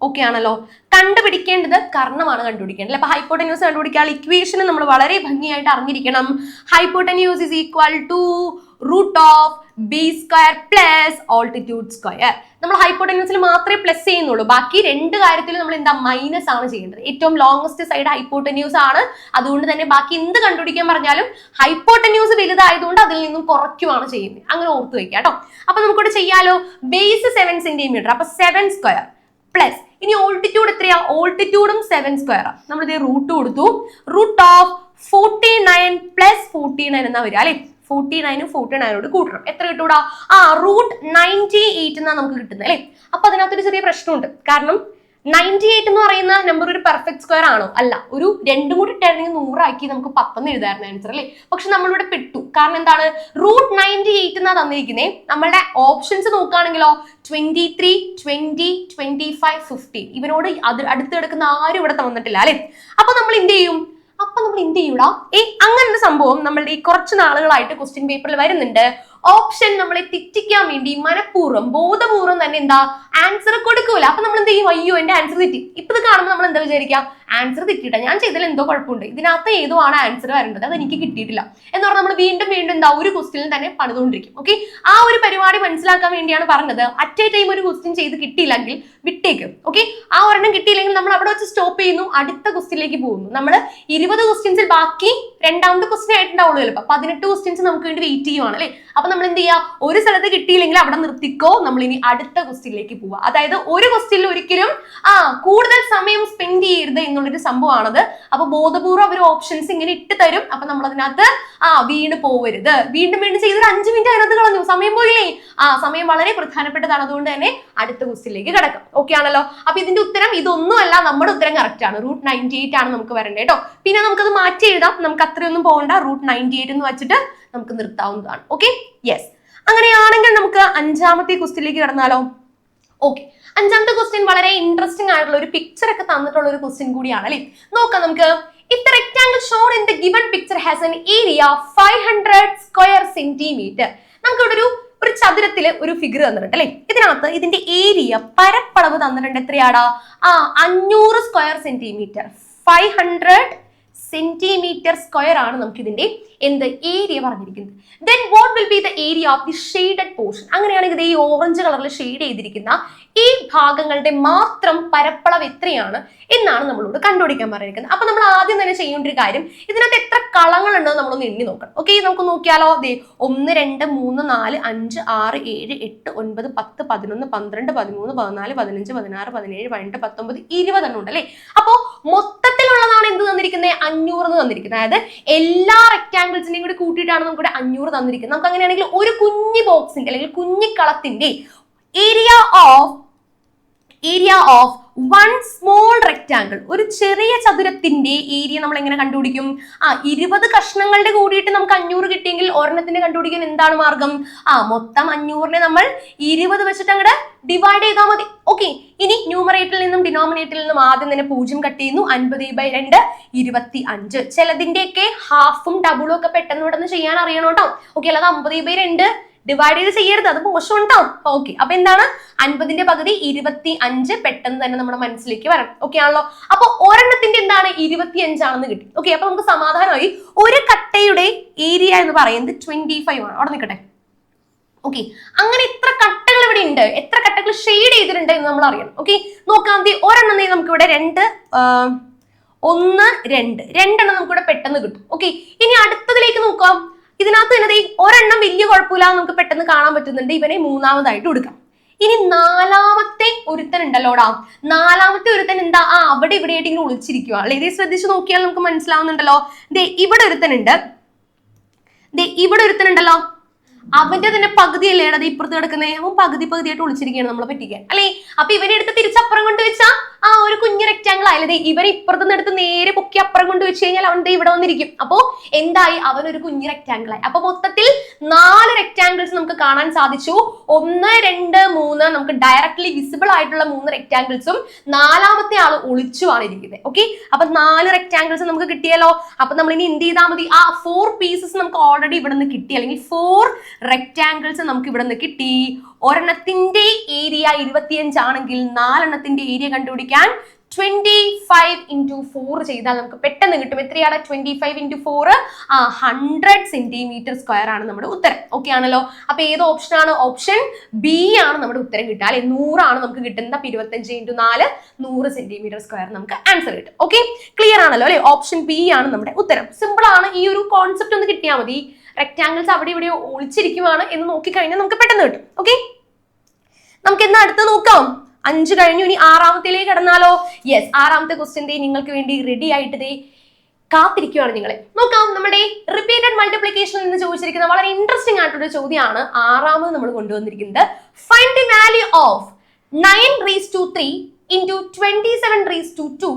ഓക്കെ ആണല്ലോ. കണ്ടുപിടിക്കേണ്ടത് കർണമാണ് കണ്ടുപിടിക്കേണ്ടത്. അപ്പൊ ഹൈപ്പോട്ടന്യൂസ് കണ്ടുപിടിക്കാനുള്ള ഇക്വേഷൻ നമ്മൾ വളരെ ഭംഗിയായിട്ട് അറിഞ്ഞിരിക്കണം. Hypotenuse is equal to root of base square plus altitude square. നമ്മൾ ഹൈപ്പോട്ടന്യൂസിൽ മാത്രമേ പ്ലസ് ചെയ്യുന്നുള്ളൂ, ബാക്കി 2 കാര്യത്തിൽ നമ്മൾ എന്താ മൈനസ് ആണ് ചെയ്യേണ്ടത്. ഏറ്റവും ലോങ്സ്റ്റ് സൈഡ് ഹൈപ്പോട്ടന്യൂസ് ആണ്, അതുകൊണ്ട് തന്നെ ബാക്കി എന്ത് കണ്ടുപിടിക്കാൻ പറഞ്ഞാലും ഹൈപ്പോട്ടന്യൂസ് വലുതായതുകൊണ്ട് അതിൽ നിന്നും കുറയ്ക്കുവാണ് ചെയ്യുന്നത്. അങ്ങനെ ഓർത്ത് വെക്കുക കേട്ടോ. അപ്പൊ നമുക്കിവിടെ ചെയ്യാലോ. ബേസ് 7 സെന്റിമീറ്റർ, അപ്പൊ 7 സ്ക്വയർ പ്ലസ് ഇനി ഓൾട്ടിറ്റ്യൂഡ് എത്രയാ? ഓൾട്ടിറ്റ്യൂഡും 7 സ്ക്വയർ. നമ്മൾ ഇത് റൂട്ട് കൊടുത്തു. റൂട്ട് ഓഫ് 49 പ്ലസ് 49 എന്നാ വരിക അല്ലെ. 49 49 കൂട്ടണം. എത്ര കിട്ടൂടാ? റൂട്ട് 98 എന്നാ നമുക്ക് കിട്ടുന്നത് അല്ലെ. അപ്പൊ അതിനകത്തൊരു ചെറിയ പ്രശ്നമുണ്ട്. കാരണം 98 എന്ന് പറയുന്ന നമ്പർ ഒരു പെർഫെക്റ്റ് സ്ക്വയർ ആണോ? അല്ല. ഒരു 2 കൂടി ഇട്ടായിരുന്നെങ്കിൽ 100 ആക്കി നമുക്ക് 10 എഴുതായിരുന്നു ആൻസർ അല്ലേ. പക്ഷെ നമ്മളിവിടെ പെട്ടു. കാരണം എന്താണ്? റൂട്ട് 98 എന്നാ തന്നിരിക്കുന്നത്. നമ്മളുടെ ഓപ്ഷൻസ് നോക്കുകയാണെങ്കിലോ 23, 20, 25, 15 ഇവനോട് അടുത്ത് കിടക്കുന്ന ആരും ഇവിടെ തന്നിട്ടില്ല അല്ലെ. അപ്പൊ നമ്മൾ എന്ത് ചെയ്യും? അങ്ങനെ ഒരു സംഭവം നമ്മളുടെ ഈ കുറച്ച് നാളുകളായിട്ട് ക്വസ്റ്റ്യൻ പേപ്പറിൽ വരുന്നുണ്ട്. ഓപ്ഷൻ നമ്മളെ തെറ്റിക്കാൻ വേണ്ടി മനഃപൂർവ്വം ബോധപൂർവ്വം തന്നെ എന്താ ആൻസർ കൊടുക്കൂല. അപ്പൊ നമ്മൾ എന്ത് ചെയ്യും? അയ്യോ എന്റെ ആൻസർ തെറ്റി. ഇപ്പൊ ഇത് കാണുമ്പോൾ നമ്മൾ എന്താ വിചാരിക്കാം? ആൻസർ തെറ്റിയിട്ട, ഞാൻ ചെയ്തതിൽ എന്തോ കുഴപ്പമുണ്ട്, ഇതിനകത്ത് ഏതോ ആണ് ആൻസർ വരേണ്ടത്, അത് എനിക്ക് കിട്ടിയിട്ടില്ല എന്ന് പറഞ്ഞാൽ നമ്മൾ വീണ്ടും വീണ്ടും എന്താ ഒരു ക്വസ്റ്റ്യനിൽ തന്നെ പണിതുകൊണ്ടിരിക്കും. ഓക്കെ, ആ ഒരു പരിപാടി മനസ്സിലാക്കാൻ വേണ്ടിയാണ് പറഞ്ഞത്. അറ്റ് എ ടൈം ഒരു ക്വസ്റ്റ്യൻ ചെയ്ത് കിട്ടിയില്ലെങ്കിൽ വിട്ടേക്ക്. ഓക്കെ, ആ ഒരെണ്ണം കിട്ടിയില്ലെങ്കിൽ നമ്മൾ അവിടെ വെച്ച് സ്റ്റോപ്പ് ചെയ്യുന്നു, അടുത്ത ക്വസ്റ്റ്യനിലേക്ക് പോകുന്നു. നമ്മൾ 20 ക്വസ്റ്റ്യൻസിൽ ബാക്കി രണ്ടാമത്തെ ക്വസ്റ്റ്യൻ ആയിട്ടുണ്ടാവുള്ളൂ ചിലപ്പോൾ. 18 ക്വസ്റ്റ്യൻസ് നമുക്ക് വേണ്ടി വെയിറ്റ് ചെയ്യുവാണ് അല്ലെ. അപ്പൊ നമ്മൾ എന്ത് ചെയ്യുക? ഒരു സ്ഥലത്ത് കിട്ടിയില്ലെങ്കിൽ അവിടെ നിർത്തിക്കോ, നമ്മൾ ഇനി അടുത്ത ക്വസ്റ്റ്യനിലേക്ക് പോവുക. അതായത് ഒരു ക്വസ്റ്റ്യനിൽ ഒരിക്കലും കൂടുതൽ സമയം സ്പെൻഡ് ചെയ്യരുത് എന്നുള്ളൊരു സംഭവമാണത്. അപ്പൊ ബോധപൂർവ്വം അവർ ഓപ്ഷൻസ് ഇങ്ങനെ ഇട്ട് തരും. അപ്പൊ നമ്മൾ അതിനകത്ത് വീണ് പോവരുത്. വീണ്ടും വീണ്ടും ചെയ്തൊരു 5 മിനിറ്റ് അതിനകത്ത് കളഞ്ഞു, സമയം പോയില്ലേ? സമയം വളരെ പ്രധാനപ്പെട്ടതാണ്. അതുകൊണ്ട് തന്നെ അടുത്ത ക്വസ്റ്റ്യനിലേക്ക് കിടക്കാം. ഓക്കെ ആണല്ലോ. അപ്പൊ ഇതിന്റെ ഉത്തരം ഇതൊന്നുമല്ല, നമ്മുടെ ഉത്തരം കറക്റ്റ് ആണ്. റൂട്ട് 98 ആണ് നമുക്ക് വരേണ്ടത് കേട്ടോ. പിന്നെ നമുക്കത് മാറ്റി എഴുതാം, നമുക്ക് അത്രയൊന്നും പോകണ്ട. റൂട്ട് 98 എന്ന് വെച്ചിട്ട് നമുക്ക് നിർത്താവുന്നതാണ്. Okay, yes. അങ്ങനെയാണെങ്കിൽ നമുക്ക് 5ാമത്തെ ക്വസ്റ്റ്യനിലേക്ക് കടന്നാലോ? ഓക്കെ, 5ാമത്തെ ക്വസ്റ്റ്യൻ വളരെ ഇൻട്രസ്റ്റിംഗ് ആയിട്ടുള്ള ഒരു പിക്ചർ ഒക്കെ തന്നിട്ടുള്ള ഒരു ക്വസ്റ്റ്യൻ കൂടിയാണ് അല്ലെ. നോക്കാം നമുക്ക്. If the rectangle shown in the given picture has an area 500 square centimeter. നമുക്ക് ഇവിടെ ഒരു ചതുരത്തില് ഒരു ഫിഗർ തന്നിട്ടുണ്ട് അല്ലെ. ഇതിനകത്ത് ഇതിന്റെ ഏരിയ പരപ്പളവ് തന്നിട്ടുണ്ട്. എത്രയാടാ? 500 സ്ക്വയർ സെന്റിമീറ്റർ. 500 സെന്റിമീറ്റർ സ്ക്വയർ ആണ് നമുക്ക് ഇതിന്റെ എന്ത് ഏരിയ പറഞ്ഞിരിക്കുന്നത്. Then what will be the area of the shaded portion? അങ്ങനെയാണെങ്കിൽ ഈ ഓറഞ്ച് കളറിൽ ഷെയ്ഡ് ചെയ്തിരിക്കുന്ന ഈ ഭാഗങ്ങളുടെ മാത്രം പരപ്പളവ് എത്രയാണ് എന്നാണ് നമ്മളോട് കണ്ടുപിടിക്കാൻ പറഞ്ഞിരിക്കുന്നത്. അപ്പൊ നമ്മൾ ആദ്യം തന്നെ ചെയ്യേണ്ട ഒരു കാര്യം, ഇതിനകത്ത് എത്ര കളങ്ങൾ ഉണ്ടെന്ന് നമ്മളൊന്ന് എണ്ണി നോക്കണം. ഓക്കെ, നമുക്ക് നോക്കിയാലോ. 1, 2, 3, 4, 5, 6, 7, 8, 9, 10, 11, 12, 13, 14, 15, 16, 17, 18, 19, 20 എണ്ണം ഉണ്ട് അല്ലെ. അപ്പോ മൊത്തത്തിലുള്ളതാണ് എന്ത് തന്നിരിക്കുന്നത്? 500 എന്ന് തന്നിരിക്കുന്നത്. അതായത് എല്ലാ റെക്ടാങ്കിൾസിനെയും കൂടി കൂട്ടിയിട്ടാണ് നമുക്ക് 500 തന്നിരിക്കുന്നത്. നമുക്ക് അങ്ങനെയാണെങ്കിൽ ഒരു കുഞ്ഞു ബോക്സിന്റെ അല്ലെങ്കിൽ കുഞ്ഞിക്കളത്തിന്റെ area of one small rectangle, ഒരു ചെറിയ ചതുരത്തിന്റെ ഏരിയ നമ്മൾ എങ്ങനെ കണ്ടുപിടിക്കും? 20 കഷ്ണങ്ങളുടെ കൂടിയിട്ട് നമുക്ക് 500 കിട്ടിയെങ്കിൽ ഒരെണ്ണത്തിന്റെ കണ്ടുപിടിക്കാൻ എന്താണ് മാർഗം? മൊത്തം 500നെ നമ്മൾ 20 വെച്ചിട്ട് അങ്ങോട്ട് ഡിവൈഡ് ചെയ്താൽ മതി. ഓക്കെ, ഇനി ന്യൂമറേറ്ററിൽ നിന്നും ഡിനോമിനേറ്ററിൽ നിന്നും ആദ്യം തന്നെ 0 കട്ട് ചെയ്യുന്നു. 50/2 25. ചിലതിന്റെയൊക്കെ ഹാഫും ഡബിളും ഒക്കെ പെട്ടെന്ന് പെട്ടെന്ന് ചെയ്യാൻ അറിയണം കേട്ടോ. ഓക്കെ, അല്ലാതെ 50/2 ഡിവൈഡ് ചെയ്ത് ചെയ്യരുത്, അത് മോശം ഉണ്ടാവും. ഓക്കെ, അപ്പൊ എന്താണ്? 50ന്റെ പകുതി 25 പെട്ടെന്ന് തന്നെ നമ്മുടെ മനസ്സിലേക്ക് വരണം. ഓക്കെ ആണല്ലോ. അപ്പൊ ഒരെണ്ണത്തിന്റെ എന്താണ്? 25 ആണെന്ന് കിട്ടി. ഓക്കെ, അപ്പൊ നമുക്ക് സമാധാനമായി. ഒരു കട്ടയുടെ ഏരിയ എന്ന് പറയുന്നത് 25 ആണ്. അവിടെ നിൽക്കട്ടെ. ഓക്കെ, അങ്ങനെ ഇത്ര കട്ടകൾ ഇവിടെ ഉണ്ട്, എത്ര കട്ടകൾ ഷെയ്ഡ് ചെയ്തിട്ടുണ്ട് എന്ന് നമ്മൾ അറിയണം. ഓക്കെ, നോക്കാം. ഒരെണ്ണം നമുക്ക് ഇവിടെ 2 1 2 രണ്ടെണ്ണം നമുക്ക് ഇവിടെ പെട്ടെന്ന് കിട്ടും. ഓക്കെ, ഇനി അടുത്തതിലേക്ക് നോക്കാം. ഇതിനകത്ത് തന്നെ ഒരെണ്ണം വലിയ കുഴപ്പമില്ലാതെ നമുക്ക് പെട്ടെന്ന് കാണാൻ പറ്റുന്നുണ്ട്. ഇവനെ മൂന്നാമതായിട്ട് കൊടുക്കാം. ഇനി നാലാമത്തെ ഒരുത്തൻ ഉണ്ടല്ലോടാ, നാലാമത്തെ ഒരുത്തൻ എന്താ, അവിടെ ഇവിടെ ആയിട്ട് ഇങ്ങനെ ഒളിച്ചിരിക്കുക അല്ലെ. ഇതേ ശ്രദ്ധിച്ച് നോക്കിയാൽ നമുക്ക് മനസ്സിലാവുന്നുണ്ടല്ലോ. ഇവിടെ ഒരുത്തനുണ്ട്, ഇവിടെ ഒരുത്തനുണ്ടല്ലോ, അവന്റെ തന്നെ പകുതിയല്ലേ അത് ഇപ്പുറത്ത് കിടക്കുന്നത്. അവൻ പകുതിയായിട്ട് ഒളിച്ചിരിക്കുകയാണ് നമ്മളെ പറ്റിക്കാൻ അല്ലെ. അപ്പൊ ഇവനെ എടുത്ത് തിരിച്ചപ്പുറം കൊണ്ട് വെച്ചാ ഒരു കുഞ്ഞു റെക്ടാങ്കിൾ ആയല്ലേ. ഇവനെ ഇപ്പുറത്തുനിന്ന് എടുത്ത് നേരെ പൊക്കി അപ്പുറം കൊണ്ട് വെച്ച് കഴിഞ്ഞാൽ അവൻ ഇവിടെ വന്നിരിക്കും. അപ്പോ എന്തായി, അവൻ ഒരു കുഞ്ഞു റെക്ടാങ്കിൾ ആയി. അപ്പൊ മൊത്തത്തിൽ 4 റെക്ടാങ്കിൾസ് നമുക്ക് കാണാൻ സാധിച്ചു. 1 2 3 നമുക്ക് ഡയറക്ട്ലി വിസിബിൾ ആയിട്ടുള്ള 3 റെക്ടാങ്കിൾസും നാലാമത്തെ ആള് ഒളിച്ചുമാണ് ഇരിക്കുന്നത്. ഓക്കെ, അപ്പൊ 4 റെക്ടാങ്കിൾസ് നമുക്ക് കിട്ടിയല്ലോ. അപ്പൊ നമ്മൾ ഇനി എന്ത് ചെയ്താൽ മതി, 4 പീസസ് നമുക്ക് ഓൾറെഡി ഇവിടെ നിന്ന് കിട്ടി, അല്ലെങ്കിൽ 4 റെക്ടാങ്കിൾസ് നമുക്ക് ഇവിടെ നിന്ന് കിട്ടി. ഒരെണ്ണത്തിന്റെ ഏരിയ 25 ആണെങ്കിൽ 4 എണ്ണത്തിന്റെ ഏരിയ കണ്ടുപിടിക്കാൻ 25 into 4 ചെയ്താൽ നമുക്ക് പെട്ടെന്ന് കിട്ടും. എത്രയാണ് 25 into 4? 100 cm² ആണ് നമ്മുടെ ഉത്തരം. ഓക്കെ ആണല്ലോ. അപ്പൊ ഏത് ഓപ്ഷൻ ആണ്? ഓപ്ഷൻ ബി ആണ് നമ്മുടെ ഉത്തരം കിട്ടുക അല്ലെ. 100 ആണ് നമുക്ക് കിട്ടുന്നത്. അപ്പൊ 25 into 4 100 cm² നമുക്ക് ആൻസർ കിട്ടും. ഓക്കെ, ക്ലിയർ ആണല്ലോ അല്ലെ. ഓപ്ഷൻ ബി ആണ് നമ്മുടെ ഉത്തരം. സിമ്പിൾ ആണ്. ഈ ഒരു കോൺസെപ്റ്റ് ഒന്ന് കിട്ടിയാൽ മതി. റെക്ടാങ്കിൾസ് അവിടെ ഇവിടെ ഒളിച്ചിരിക്കുവാണ് എന്ന് നോക്കിക്കഴിഞ്ഞാൽ നമുക്ക് പെട്ടെന്ന് കിട്ടും. ഓക്കെ, നമുക്ക് എന്നാ അടുത്ത് നോക്കാം. 5 കഴിഞ്ഞു. ഇനി 6ാമത്തേലേക്ക് കടന്നാലോ. യെസ്, 6ാമത്തെ ക്വസ്റ്റ്യൻ നിങ്ങൾക്ക് വേണ്ടി റെഡി ആയിട്ട് കാത്തിരിക്കുകയാണ് നിങ്ങളെ. നോക്കാം. നമ്മുടെ റിപ്പീറ്റഡ് മൾട്ടിപ്ലിക്കേഷനിൽ നിന്ന് ചോദിച്ചിരിക്കുന്ന വളരെ ഇൻട്രസ്റ്റിംഗ് ആയിട്ടുള്ള ചോദ്യമാണ് 6ാമത് നമ്മൾ കൊണ്ടുവന്നിരിക്കുന്നത്. Find the value of 9�3 into 27�2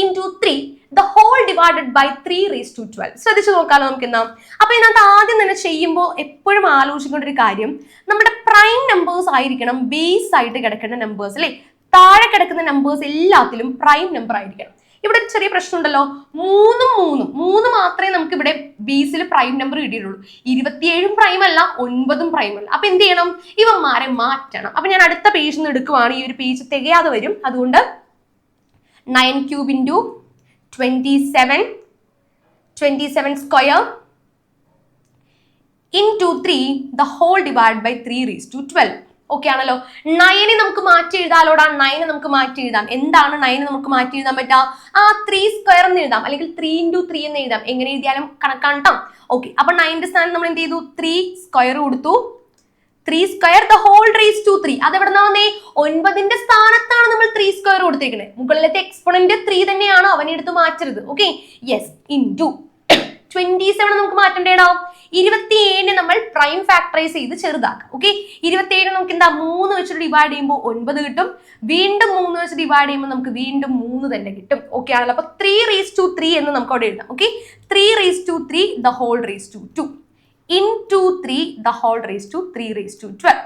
into 3 the whole divided by 3�12. ശ്രദ്ധിച്ചു നോക്കാലോ നമുക്ക് എന്നാ. അപ്പൊ ഇതിനകത്ത് ആദ്യം തന്നെ ചെയ്യുമ്പോൾ എപ്പോഴും ആലോചിക്കേണ്ട ഒരു കാര്യം, നമ്മുടെ പ്രൈം നമ്പേഴ്സ് ആയിരിക്കണം ബേസ് ആയിട്ട് കിടക്കുന്ന നമ്പേഴ്സ് അല്ലെ. താഴെ കിടക്കുന്ന നമ്പേഴ്സ് എല്ലാത്തിലും പ്രൈം നമ്പർ ആയിരിക്കണം. ഇവിടെ ചെറിയ പ്രശ്നം ഉണ്ടല്ലോ. 3 മാത്രമേ നമുക്ക് ഇവിടെ ബേസിൽ പ്രൈം നമ്പർ കിട്ടിയിട്ടുള്ളൂ. 27 പ്രൈം അല്ല, 9 പ്രൈം അല്ല. അപ്പൊ എന്ത് ചെയ്യണം, ഇവന്മാരെ മാറ്റണം. അപ്പൊ ഞാൻ അടുത്ത പേജിൽ നിന്ന് എടുക്കുവാണ്. ഈ ഒരു പേജ് തികയാതെ വരും. അതുകൊണ്ട് 9³ into 27 square into 3 the whole divided by 3�12. Okay ആണല്ലോ. 9 നമുക്ക് മാറ്റി എഴുതാലോടാ. 9 നമുക്ക് മാറ്റി എഴുതാം. എന്താണ് 9 നമുക്ക് മാറ്റി എഴുതാൻ പറ്റുക? 3² എന്ന് എഴുതാം, അല്ലെങ്കിൽ 3 into 3 എന്ന് എഴുതാം. എങ്ങനെ എഴുതിയാലും കണക്കാണ് കേട്ടോ. ഓക്കെ, അപ്പൊ 9ന്റെ സ്ഥാനം നമ്മൾ എന്ത് ചെയ്തു, 3² കൊടുത്തു. 3² the whole raised to 3. അത് എവിടെ നിന്നാ? 9ന്റെ സ്ഥാനത്താണ് നമ്മൾ 3² കൊടുത്തിരിക്കുന്നത്. മുകളിലത്തെ എക്സ്പോണന്റ് 3 തന്നെയാണ്, അവനെ എടുത്ത് മാറ്റരുത്. ഓക്കെ, യെസ്, ഇൻറ്റു 27 നമുക്ക് മാറ്റേണ്ടേടാ. 27 നമ്മൾ പ്രൈം ഫാക്ടറൈസ് ചെയ്ത് ചെറുതാക്കാം. ഓക്കെ, 27 നമുക്ക് എന്താ 3 വെച്ചിട്ട് ഡിവൈഡ് ചെയ്യുമ്പോൾ 9 കിട്ടും. വീണ്ടും 3 വെച്ച് ഡിവൈഡ് ചെയ്യുമ്പോൾ നമുക്ക് വീണ്ടും 3 തന്നെ കിട്ടും. ഓക്കെ ആണല്ലോ. അപ്പൊ 3�3 എന്ന് നമുക്ക് അവിടെ എഴുതാം. Okay, 3�3 the whole raised to 2 into 3 the whole raised to 3�12.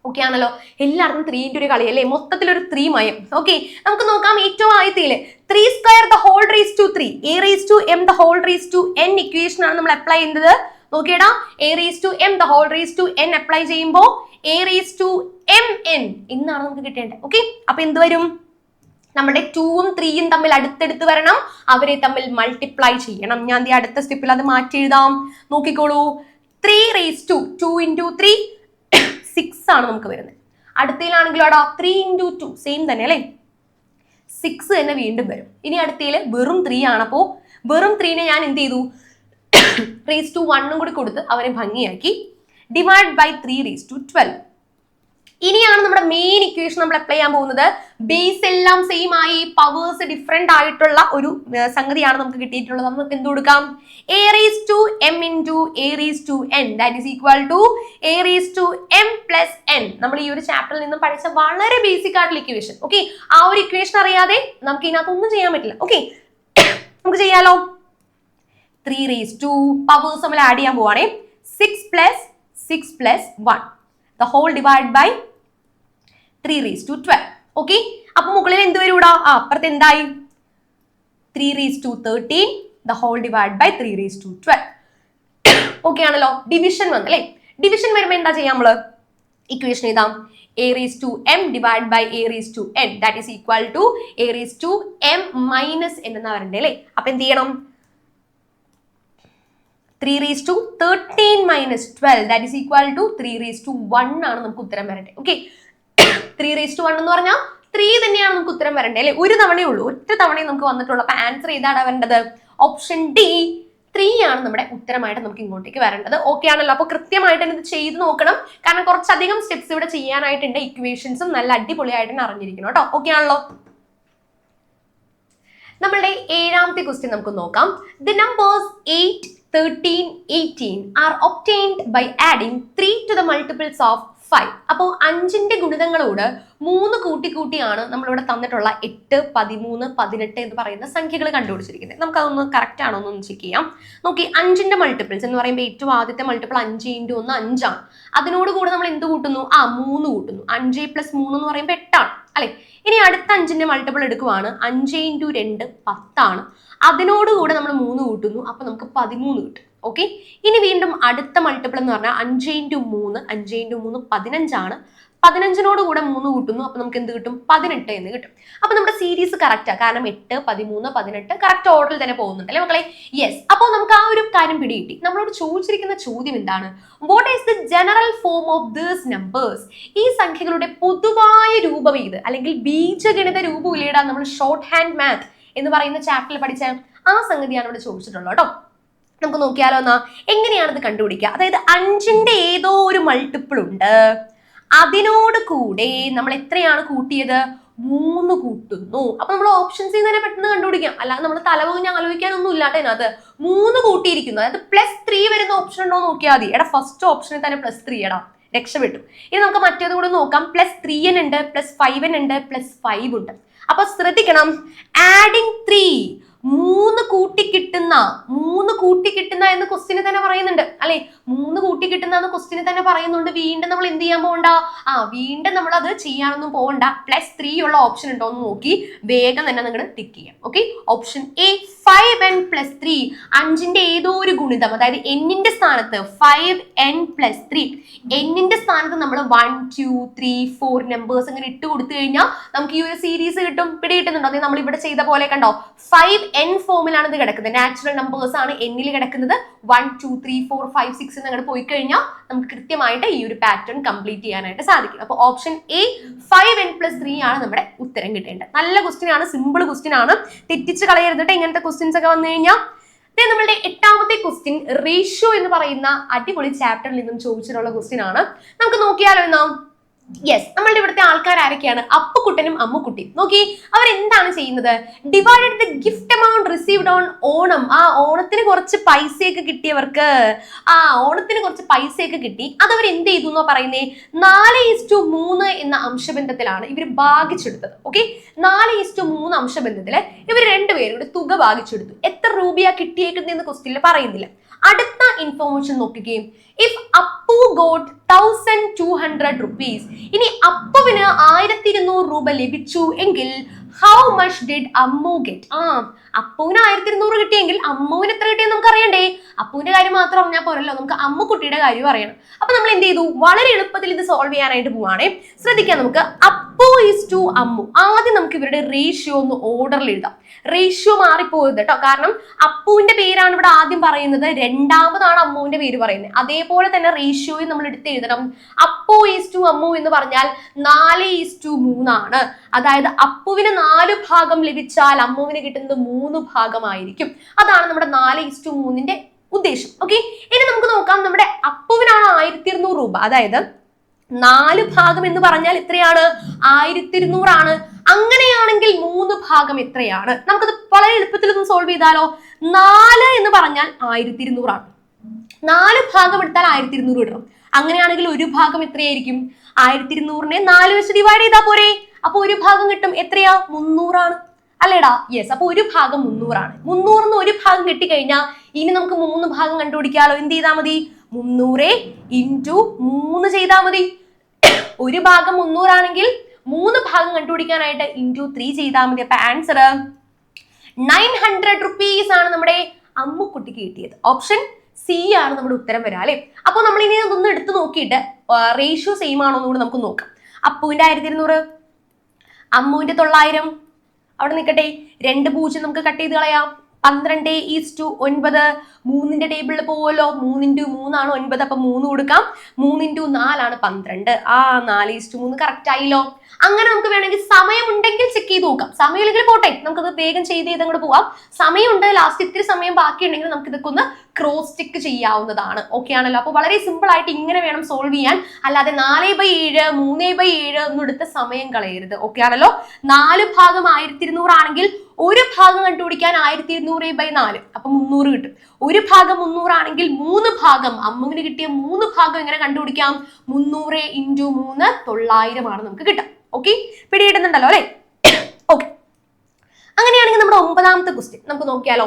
Okay ആണല്ലോ. എല്ലായിടത്തും 3 ഒരു കളി അല്ലേ, മൊത്തത്തിൽ ഒരു 3 മയം. ഓക്കെ, നമുക്ക് നോക്കാം. ഏറ്റവും ആദ്യത്തില് 3² the whole raised to 3 a raised to m the whole raised to n equation ആണ് നമ്മൾ അപ്ലൈ ചെയ്യുന്നത്. നോക്കിയടാ, a raised to m the whole raised to n apply ചെയ്യുമ്പോൾ a raised to mn എന്നാണ് നമുക്ക് കിട്ടേണ്ടത്. ഓക്കെ, അപ്പൊ എന്ത് വരും, നമ്മുടെ 2ഉം 3യും തമ്മിൽ അടുത്തെടുത്ത് വരണം, അവരെ തമ്മിൽ മൾട്ടിപ്ലൈ ചെയ്യണം. ഞാൻ അടുത്ത സ്റ്റെപ്പിൽ അത് മാറ്റി എഴുതാം. നോക്കിക്കോളൂ. 3 raised to 2 into 3 6 ആണ് നമുക്ക് വരുന്നത്. അടുത്തയിലാണെങ്കിലോ 3 into 2 സെയിം തന്നെ അല്ലേ, 6 തന്നെ വീണ്ടും വരും. ഇനി അടുത്തയില് വെറും 3 ആണ്. അപ്പോ വെറും 3നെ ഞാൻ എന്ത് ചെയ്തു, raised to 1 കൂടി കൊടുത്ത് അവരെ ഭംഗിയാക്കി. Divide by 3�12. ഇനിയാണ് നമ്മുടെ മെയിൻ ഇക്വേഷൻ നമ്മൾ അപ്ലൈ ചെയ്യാൻ പോകുന്നത്. ബേസ് എല്ലാം സെയിം ആയി, പവേഴ്സ് ഡിഫറെന്റ് ആയിട്ടുള്ള ഒരു സംഗതിയാണ് നമുക്ക് കിട്ടിയിട്ടുള്ളത്. നമുക്ക് എന്ത് കൊടുക്കാം, a raised to m into a raised to n that is equal to a raised to m plus n. നമ്മൾ ഈ ഒരു ചാപ്റ്ററിൽ നിന്നും പഠിച്ച വളരെ ബേസിക് ആയിട്ടുള്ള ഇക്വേഷൻ. ഓക്കെ, ആ ഒരു ഇക്വേഷൻ അറിയാതെ നമുക്ക് ഇതിനകത്ത് ഒന്നും ചെയ്യാൻ പറ്റില്ല. ഓക്കെ, നമുക്ക് ചെയ്യാലോ. 3 raised to പവേഴ്സ് നമ്മൾ ആഡ് ചെയ്യാൻ പോവാണേ. 6 plus 1 the whole divided by 3�12. Okay, അപ്പൊ മുകളിൽ എന്ത് വരൂടാ, അപ്പുറത്ത് എന്തായി 3�13 the whole divided by 3�12. Okay ആണല്ലോ. ഡിവിഷൻ വന്നല്ലേ. ഡിവിഷൻ വരുമ്പോ എന്താ ചെയ്യാം, നമ്മള് ഇക്വേഷൻ എഴുതാം. a raised to m divided by a raised to n that is equal to a raised to m minus n എന്നാ വരണ്ടേ അല്ലേ. അപ്പൊ എന്ത് ചെയ്യണം, 3^13 - 12 that is equal to 3:1 ആണ് നമുക്ക് ഉത്തരം വരേണ്ടത്. ഓക്കെ, 3:1 എന്ന് പറഞ്ഞാൽ 3 തന്നെയാണ് നമുക്ക് ഉത്തരം വരേണ്ടത് അല്ലെ. ഒരു തവണയേ ഉള്ളൂ, ഒറ്റ തവണയും നമുക്ക് വന്നിട്ടുള്ളൂ. അപ്പൊ ആൻസർ ഏതാണ് വരേണ്ടത്? ഓപ്ഷൻ ഡി 3 ആണ് നമ്മുടെ ഉത്തരമായിട്ട് നമുക്ക് ഇങ്ങോട്ടേക്ക് വരേണ്ടത്. ഓക്കെ ആണല്ലോ. അപ്പൊ കൃത്യമായിട്ട് ഇത് ചെയ്ത് നോക്കണം, കാരണം കുറച്ചധികം സ്റ്റെപ്സ് ഇവിടെ ചെയ്യാനായിട്ടുണ്ട്. ഇക്വേഷൻസും നല്ല അടിപൊളിയായിട്ട് അറിഞ്ഞിരിക്കണം കേട്ടോ. ഓക്കെ ആണല്ലോ. നമ്മളുടെ 7ാമത്തെ ക്വസ്റ്റ്യൻ നമുക്ക് നോക്കാം. The numbers 8, 13, 18 are obtained by adding 3 to the multiples of 5. അപ്പോൾ 5ന്റെ ഗുണിതങ്ങളോട് 3 കൂട്ടിയാണ് നമ്മളിവിടെ തന്നിട്ടുള്ള 8, 13, 18 എന്ന് പറയുന്ന സംഖ്യകൾ കണ്ടുപിടിച്ചിരിക്കുന്നത്. നമുക്ക് അതൊന്ന് കറക്റ്റ് ആണോ എന്നൊന്ന് ചെക്ക് ചെയ്യാം. നോക്കി, 5ന്റെ മൾട്ടിപ്പിൾസ് എന്ന് പറയുമ്പോൾ ഏറ്റവും ആദ്യത്തെ മൾട്ടിപ്പിൾ 5 × 1 5 ആണ്. അതിനോട് കൂടെ നമ്മൾ എന്ത് കൂട്ടുന്നു? 3 കൂട്ടുന്നു. 5 + 3 എന്ന് പറയുമ്പോൾ 8 ആണ് അല്ലെ. ഇനി അടുത്ത 5ന്റെ മൾട്ടിപ്പിൾ എടുക്കുവാണ്. 5 × 2 10 ആണ്. അതിനോടുകൂടെ നമ്മൾ 3 കൂട്ടുന്നു, അപ്പൊ നമുക്ക് 13 കിട്ടും. ഓക്കെ, ഇനി വീണ്ടും അടുത്ത മൾട്ടിപ്പിൾ എന്ന് പറഞ്ഞാൽ 5 × 3 15 ആണ്. 15നോട് കൂടെ 3 കൂട്ടുന്നു, അപ്പൊ നമുക്ക് എന്ത് കിട്ടും? 18 എന്ന് കിട്ടും. അപ്പൊ നമ്മുടെ സീരീസ് കറക്റ്റാ, കാരണം 8, 13, 18 കറക്റ്റ് ഓർഡറിൽ തന്നെ പോകുന്നുണ്ട് അല്ലെ മക്കളെ. യെസ്, അപ്പോൾ നമുക്ക് ആ ഒരു കാര്യം പിടികിട്ടി. നമ്മളോട് ചോദിച്ചിരിക്കുന്ന ചോദ്യം എന്താണ്? What is the general form of these numbers? ഈ സംഖ്യകളുടെ പൊതുവായ രൂപം ഏത്? അല്ലെങ്കിൽ ബീജഗണിത രൂപമില്ലേടാ നമ്മൾ ഷോർട്ട് ഹാൻഡ് മാത്ത് എന്ന് പറയുന്ന ചാപ്റ്ററിൽ പഠിച്ച ആ സംഗതിയാണ് ഇവിടെ ചോദിച്ചിട്ടുള്ളത് കേട്ടോ. നമുക്ക് നോക്കിയാലോ എന്നാ, എങ്ങനെയാണ് ഇത് കണ്ടുപിടിക്കുക? അതായത് 5ന്റെ ഏതോ ഒരു മൾട്ടിപ്പിൾ ഉണ്ട്, അതിനോട് കൂടെ നമ്മൾ എത്രയാണ് കൂട്ടിയത്? 3 കൂട്ടുന്നു. അപ്പൊ നമ്മൾ ഓപ്ഷൻസിൽ തന്നെ പെട്ടെന്ന് കണ്ടുപിടിക്കാം, അല്ലാതെ നമ്മൾ തലവകുഞ്ഞ് ആലോചിക്കാനൊന്നും ഇല്ലാട്ടെ. അതിനകത്ത് 3 കൂട്ടിയിരിക്കുന്നു, അതായത് +3 വരുന്ന ഓപ്ഷൻ ഉണ്ടോ നോക്കിയാൽ മതി. എടാ ഫസ്റ്റ് ഓപ്ഷനിൽ തന്നെ +3 എടാ, രക്ഷപ്പെട്ടു. ഇനി നമുക്ക് മറ്റേത് കൂടെ നോക്കാം. +3n ഉണ്ട്, +5n ഉണ്ട്, +5 ഉണ്ട്. അപ്പൊ ശ്രദ്ധിക്കണം, ആഡിങ് 3 3 കൂട്ടിക്കിട്ടുന്ന എന്ന് ക്വസ്റ്റിന് തന്നെ പറയുന്നുണ്ട് അല്ലെ. 3 കൂട്ടിക്കിട്ടുന്ന എന്ന് ക്വസ്റ്റിന് തന്നെ പറയുന്നുണ്ട്. വീണ്ടും നമ്മൾ എന്ത് ചെയ്യാൻ പോകണ്ട? വീണ്ടും നമ്മൾ അത് ചെയ്യാനൊന്നും പോകണ്ട. +3 ഉള്ള ഓപ്ഷൻ ഉണ്ടോ എന്ന് നോക്കി വേഗം തന്നെ നിങ്ങൾ ടിക്ക് ചെയ്യാം. Okay, option A 5n + 3. 5ന്റെ ഏതോ ഒരു ഗുണിതം, അതായത് n-ന്റെ സ്ഥാനത്ത് 5n + 3. n-ന്റെ സ്ഥാനത്ത് നമ്മൾ 1, 2, 3, 4 നമ്പേഴ്സ് അങ്ങനെ ഇട്ട് കൊടുത്തു കഴിഞ്ഞാൽ നമുക്ക് ഈ ഒരു സീരീസ് കിട്ടും. പിടികിട്ടുന്നുണ്ടോ? അതായത് നമ്മൾ ഇവിടെ ചെയ്ത പോലെ കണ്ടോ, 5n ഫോമിലാണ് ഇത് കിടക്കുന്നത്. നാച്ചുറൽ നമ്പേഴ്സ് ആണ് n-ൽ കിടക്കുന്നത്. 1, 2, 3, 4, 5, 6 എന്ന് അങ്ങോട്ട് പോയി കഴിഞ്ഞാൽ നമുക്ക് കൃത്യമായിട്ട് ഈ ഒരു പാറ്റേൺ കംപ്ലീറ്റ് ചെയ്യാനായിട്ട് സാധിക്കും. അപ്പോൾ ഓപ്ഷൻ എ 5n + 3 ആണ് നമ്മുടെ ഉത്തരം കിട്ടേണ്ടത്. നല്ല ക്വസ്റ്റ്യൻ ആണ്, സിമ്പിൾ ക്വസ്റ്റ്യൻ ആണ്, തെറ്റിച്ച് കളയരുത് ഇങ്ങനത്തെ ക്വസ്റ്റ്യൻസ് ഒക്കെ വന്നു കഴിഞ്ഞാൽ. നമ്മളുടെ 8ാമത്തെ ക്വസ്റ്റ്യൻ റേഷ്യോ എന്ന് പറയുന്ന അടിപൊളി ചാപ്റ്ററിൽ നിന്നും ചോദിച്ചിട്ടുള്ള ക്വസ്റ്റ്യൻ ആണ്. നമുക്ക് നോക്കിയാലോ എന്നാ. യെസ്, നമ്മളുടെ ഇവിടുത്തെ ആൾക്കാർ ആരൊക്കെയാണ്? അപ്പുക്കുട്ടനും അമ്മുക്കുട്ടിയും. നോക്കി, അവരെന്താണ് ചെയ്യുന്നത്? Divided the gift amount received on Onam. ഓണത്തിന് കുറച്ച് പൈസയൊക്കെ കിട്ടിയവർക്ക്, ഓണത്തിന് കുറച്ച് പൈസയൊക്കെ കിട്ടി. അതവർ എന്ത് ചെയ്തു എന്നാ പറയുന്നേ? 4:3 എന്ന അംശബന്ധത്തിലാണ് ഇവർ ഭാഗിച്ചെടുത്തത്. ഓക്കെ, 4:3 അംശബന്ധത്തില് ഇവർ രണ്ടുപേരും കൂടെ തുക ഭാഗിച്ചെടുത്തു. എത്ര രൂപയാ കിട്ടിയേക്കുന്നതെന്ന് ക്വസ്റ്റ്യനിൽ പറയുന്നില്ല. അടുത്ത ഇൻഫോർമേഷൻ നോക്കുകയും, ഇഫ് അപ്പു ഗോട്ട് 1200 rupees, ഇനി അപ്പുവിന് 1200 രൂപ ലഭിച്ചു എങ്കിൽ how much did Ammu get? അപ്പുവിന് 1200 കിട്ടിയെങ്കിൽ അമ്മുവിന് എത്ര കിട്ടിയെന്ന് നമുക്ക് അറിയണ്ടേ? അപ്പുവിന്റെ കാര്യം മാത്രം അറിഞ്ഞാൽ പോരല്ലോ, നമുക്ക് അമ്മുക്കുട്ടിയുടെ കാര്യം അറിയണം. അപ്പൊ നമ്മൾ എന്ത് ചെയ്തു? വളരെ എളുപ്പത്തിൽ ഇത് സോൾവ് ചെയ്യാനായിട്ട് പോവാണേ. ശ്രദ്ധിക്കാം, നമുക്ക് അപ്പു ഈസ് ടു അമ്മു. ആദ്യം നമുക്ക് ഇവരുടെ റേഷ്യോ ഒന്ന് ഓർഡറിൽ എഴുതാം. റേഷ്യോ മാറിപ്പോയത് കേട്ടോ, കാരണം അപ്പുവിന്റെ പേരാണ് ഇവിടെ ആദ്യം പറയുന്നത്, രണ്ടാമതാണ് അമ്മുവിന്റെ പേര് പറയുന്നത്. അതേപോലെ തന്നെ റേഷ്യോയും നമ്മൾ എടുത്ത് എഴുതണം. അപ്പു ഈസ് ടു അമ്മു എന്ന് പറഞ്ഞാൽ 4:3 ആണ്. അതായത് അപ്പുവിന് 4 ഭാഗം ലഭിച്ചാൽ അമ്മുവിന് കിട്ടുന്നത് 3 ഭാഗമായിരിക്കും. അതാണ് നമ്മുടെ 4:3ന്റെ ഉദ്ദേശം. ഓക്കെ, ഇനി നമുക്ക് നോക്കാം. നമ്മുടെ അപ്പുവിനാണ് 1200 രൂപ, അതായത് 4 ഭാഗം എന്ന് പറഞ്ഞാൽ എത്രയാണ്? 1200 ആണ്. അങ്ങനെയാണെങ്കിൽ 3 ഭാഗം എത്രയാണ്? നമുക്കത് വളരെ എളുപ്പത്തിൽ ഒന്ന് സോൾവ് ചെയ്താലോ. 4 എന്ന് പറഞ്ഞാൽ 1200 ആണ്. 4 ഭാഗം എടുത്താൽ 1200 ഇടണം. അങ്ങനെയാണെങ്കിൽ ഒരു ഭാഗം എത്രയായിരിക്കും? 1200നെ 4 വെച്ച് ഡിവൈഡ് ചെയ്താൽ പോരെ? അപ്പൊ ഒരു ഭാഗം കിട്ടും. എത്രയാ? 300 ആണ് അല്ലേടാ? യെസ്, അപ്പൊ ഒരു ഭാഗം 300 ആണ്. 300ന്ന് ഒരു ഭാഗം കിട്ടിക്കഴിഞ്ഞാൽ ഇനി നമുക്ക് 3 ഭാഗം കണ്ടുപിടിക്കാലോ. എന്ത് ചെയ്താൽ മതി? 300 × 3 ചെയ്താൽ മതി. ഒരു ഭാഗം 300 ആണെങ്കിൽ 3 ഭാഗം കണ്ടുപിടിക്കാനായിട്ട് × 3 ചെയ്താൽ മതി. അപ്പൊ ആൻസർ 900 rupees ആണ് നമ്മുടെ അമ്മുക്കുട്ടിക്ക് കിട്ടിയത്. ഓപ്ഷൻ സി ആണ് നമ്മുടെ ഉത്തരം വരാം അല്ലെ. അപ്പൊ നമ്മൾ ഇനി അതൊന്ന് എടുത്തു നോക്കിയിട്ട് റേഷ്യോ സെയിം ആണോ എന്ന് കൂടെ നമുക്ക് നോക്കാം. അപ്പുവിന്റെ 1200, അമ്മുവിന്റെ 900 അവിടെ നിൽക്കട്ടെ. 2 0 നമുക്ക് കട്ട് ചെയ്ത് കളയാം. 12:9 3ന്റെ ടേബിളിൽ പോവല്ലോ. 3x3 ആണ് 9. അപ്പൊ 3 കൊടുക്കാം. 3x4 ആണ് 12. 4:3 കറക്റ്റ് ആയില്ലോ. അങ്ങനെ നമുക്ക് വേണമെങ്കിൽ സമയം ഉണ്ടെങ്കിൽ ചെക്ക് ചെയ്ത് നോക്കാം. സമയമില്ലെങ്കിൽ പോട്ടെ, നമുക്കത് വേഗം ചെയ്ത് അങ്ങോട്ട് പോവാം. സമയമുണ്ട്, ലാസ്റ്റ് ഇത്തിരി സമയം ബാക്കി ഉണ്ടെങ്കിൽ നമുക്ക് ഇതൊക്കെ ഒന്ന് ക്രോസ് ചെക്ക് ചെയ്യാവുന്നതാണ്. ഓക്കെ ആണല്ലോ. അപ്പൊ വളരെ സിമ്പിൾ ആയിട്ട് ഇങ്ങനെ വേണം സോൾവ് ചെയ്യാൻ. അല്ലാതെ 4/7 3/7 ഒന്നും എടുത്ത് സമയം കളയരുത്. ഓക്കെ ആണല്ലോ. 4 ഭാഗം 1200 ആണെങ്കിൽ ഒരു ഭാഗം കണ്ടുപിടിക്കാൻ 1200/4 അപ്പൊ 300 കിട്ടും. ഒരു ഭാഗം 300 ആണെങ്കിൽ 3 ഭാഗം, അമ്മുവിന് കിട്ടിയ 3 ഭാഗം എങ്ങനെ കണ്ടുപിടിക്കാം? 300 × 3 900 ആണ് നമുക്ക് കിട്ടും. ഓക്കെ, പിടികിട്ടുന്നുണ്ടല്ലോ അല്ലെ? ഓക്കെ, അങ്ങനെയാണെങ്കിൽ നമ്മുടെ 9ാമത്തെ ക്വസ്റ്റ്യൻ നമുക്ക് നോക്കിയാലോ.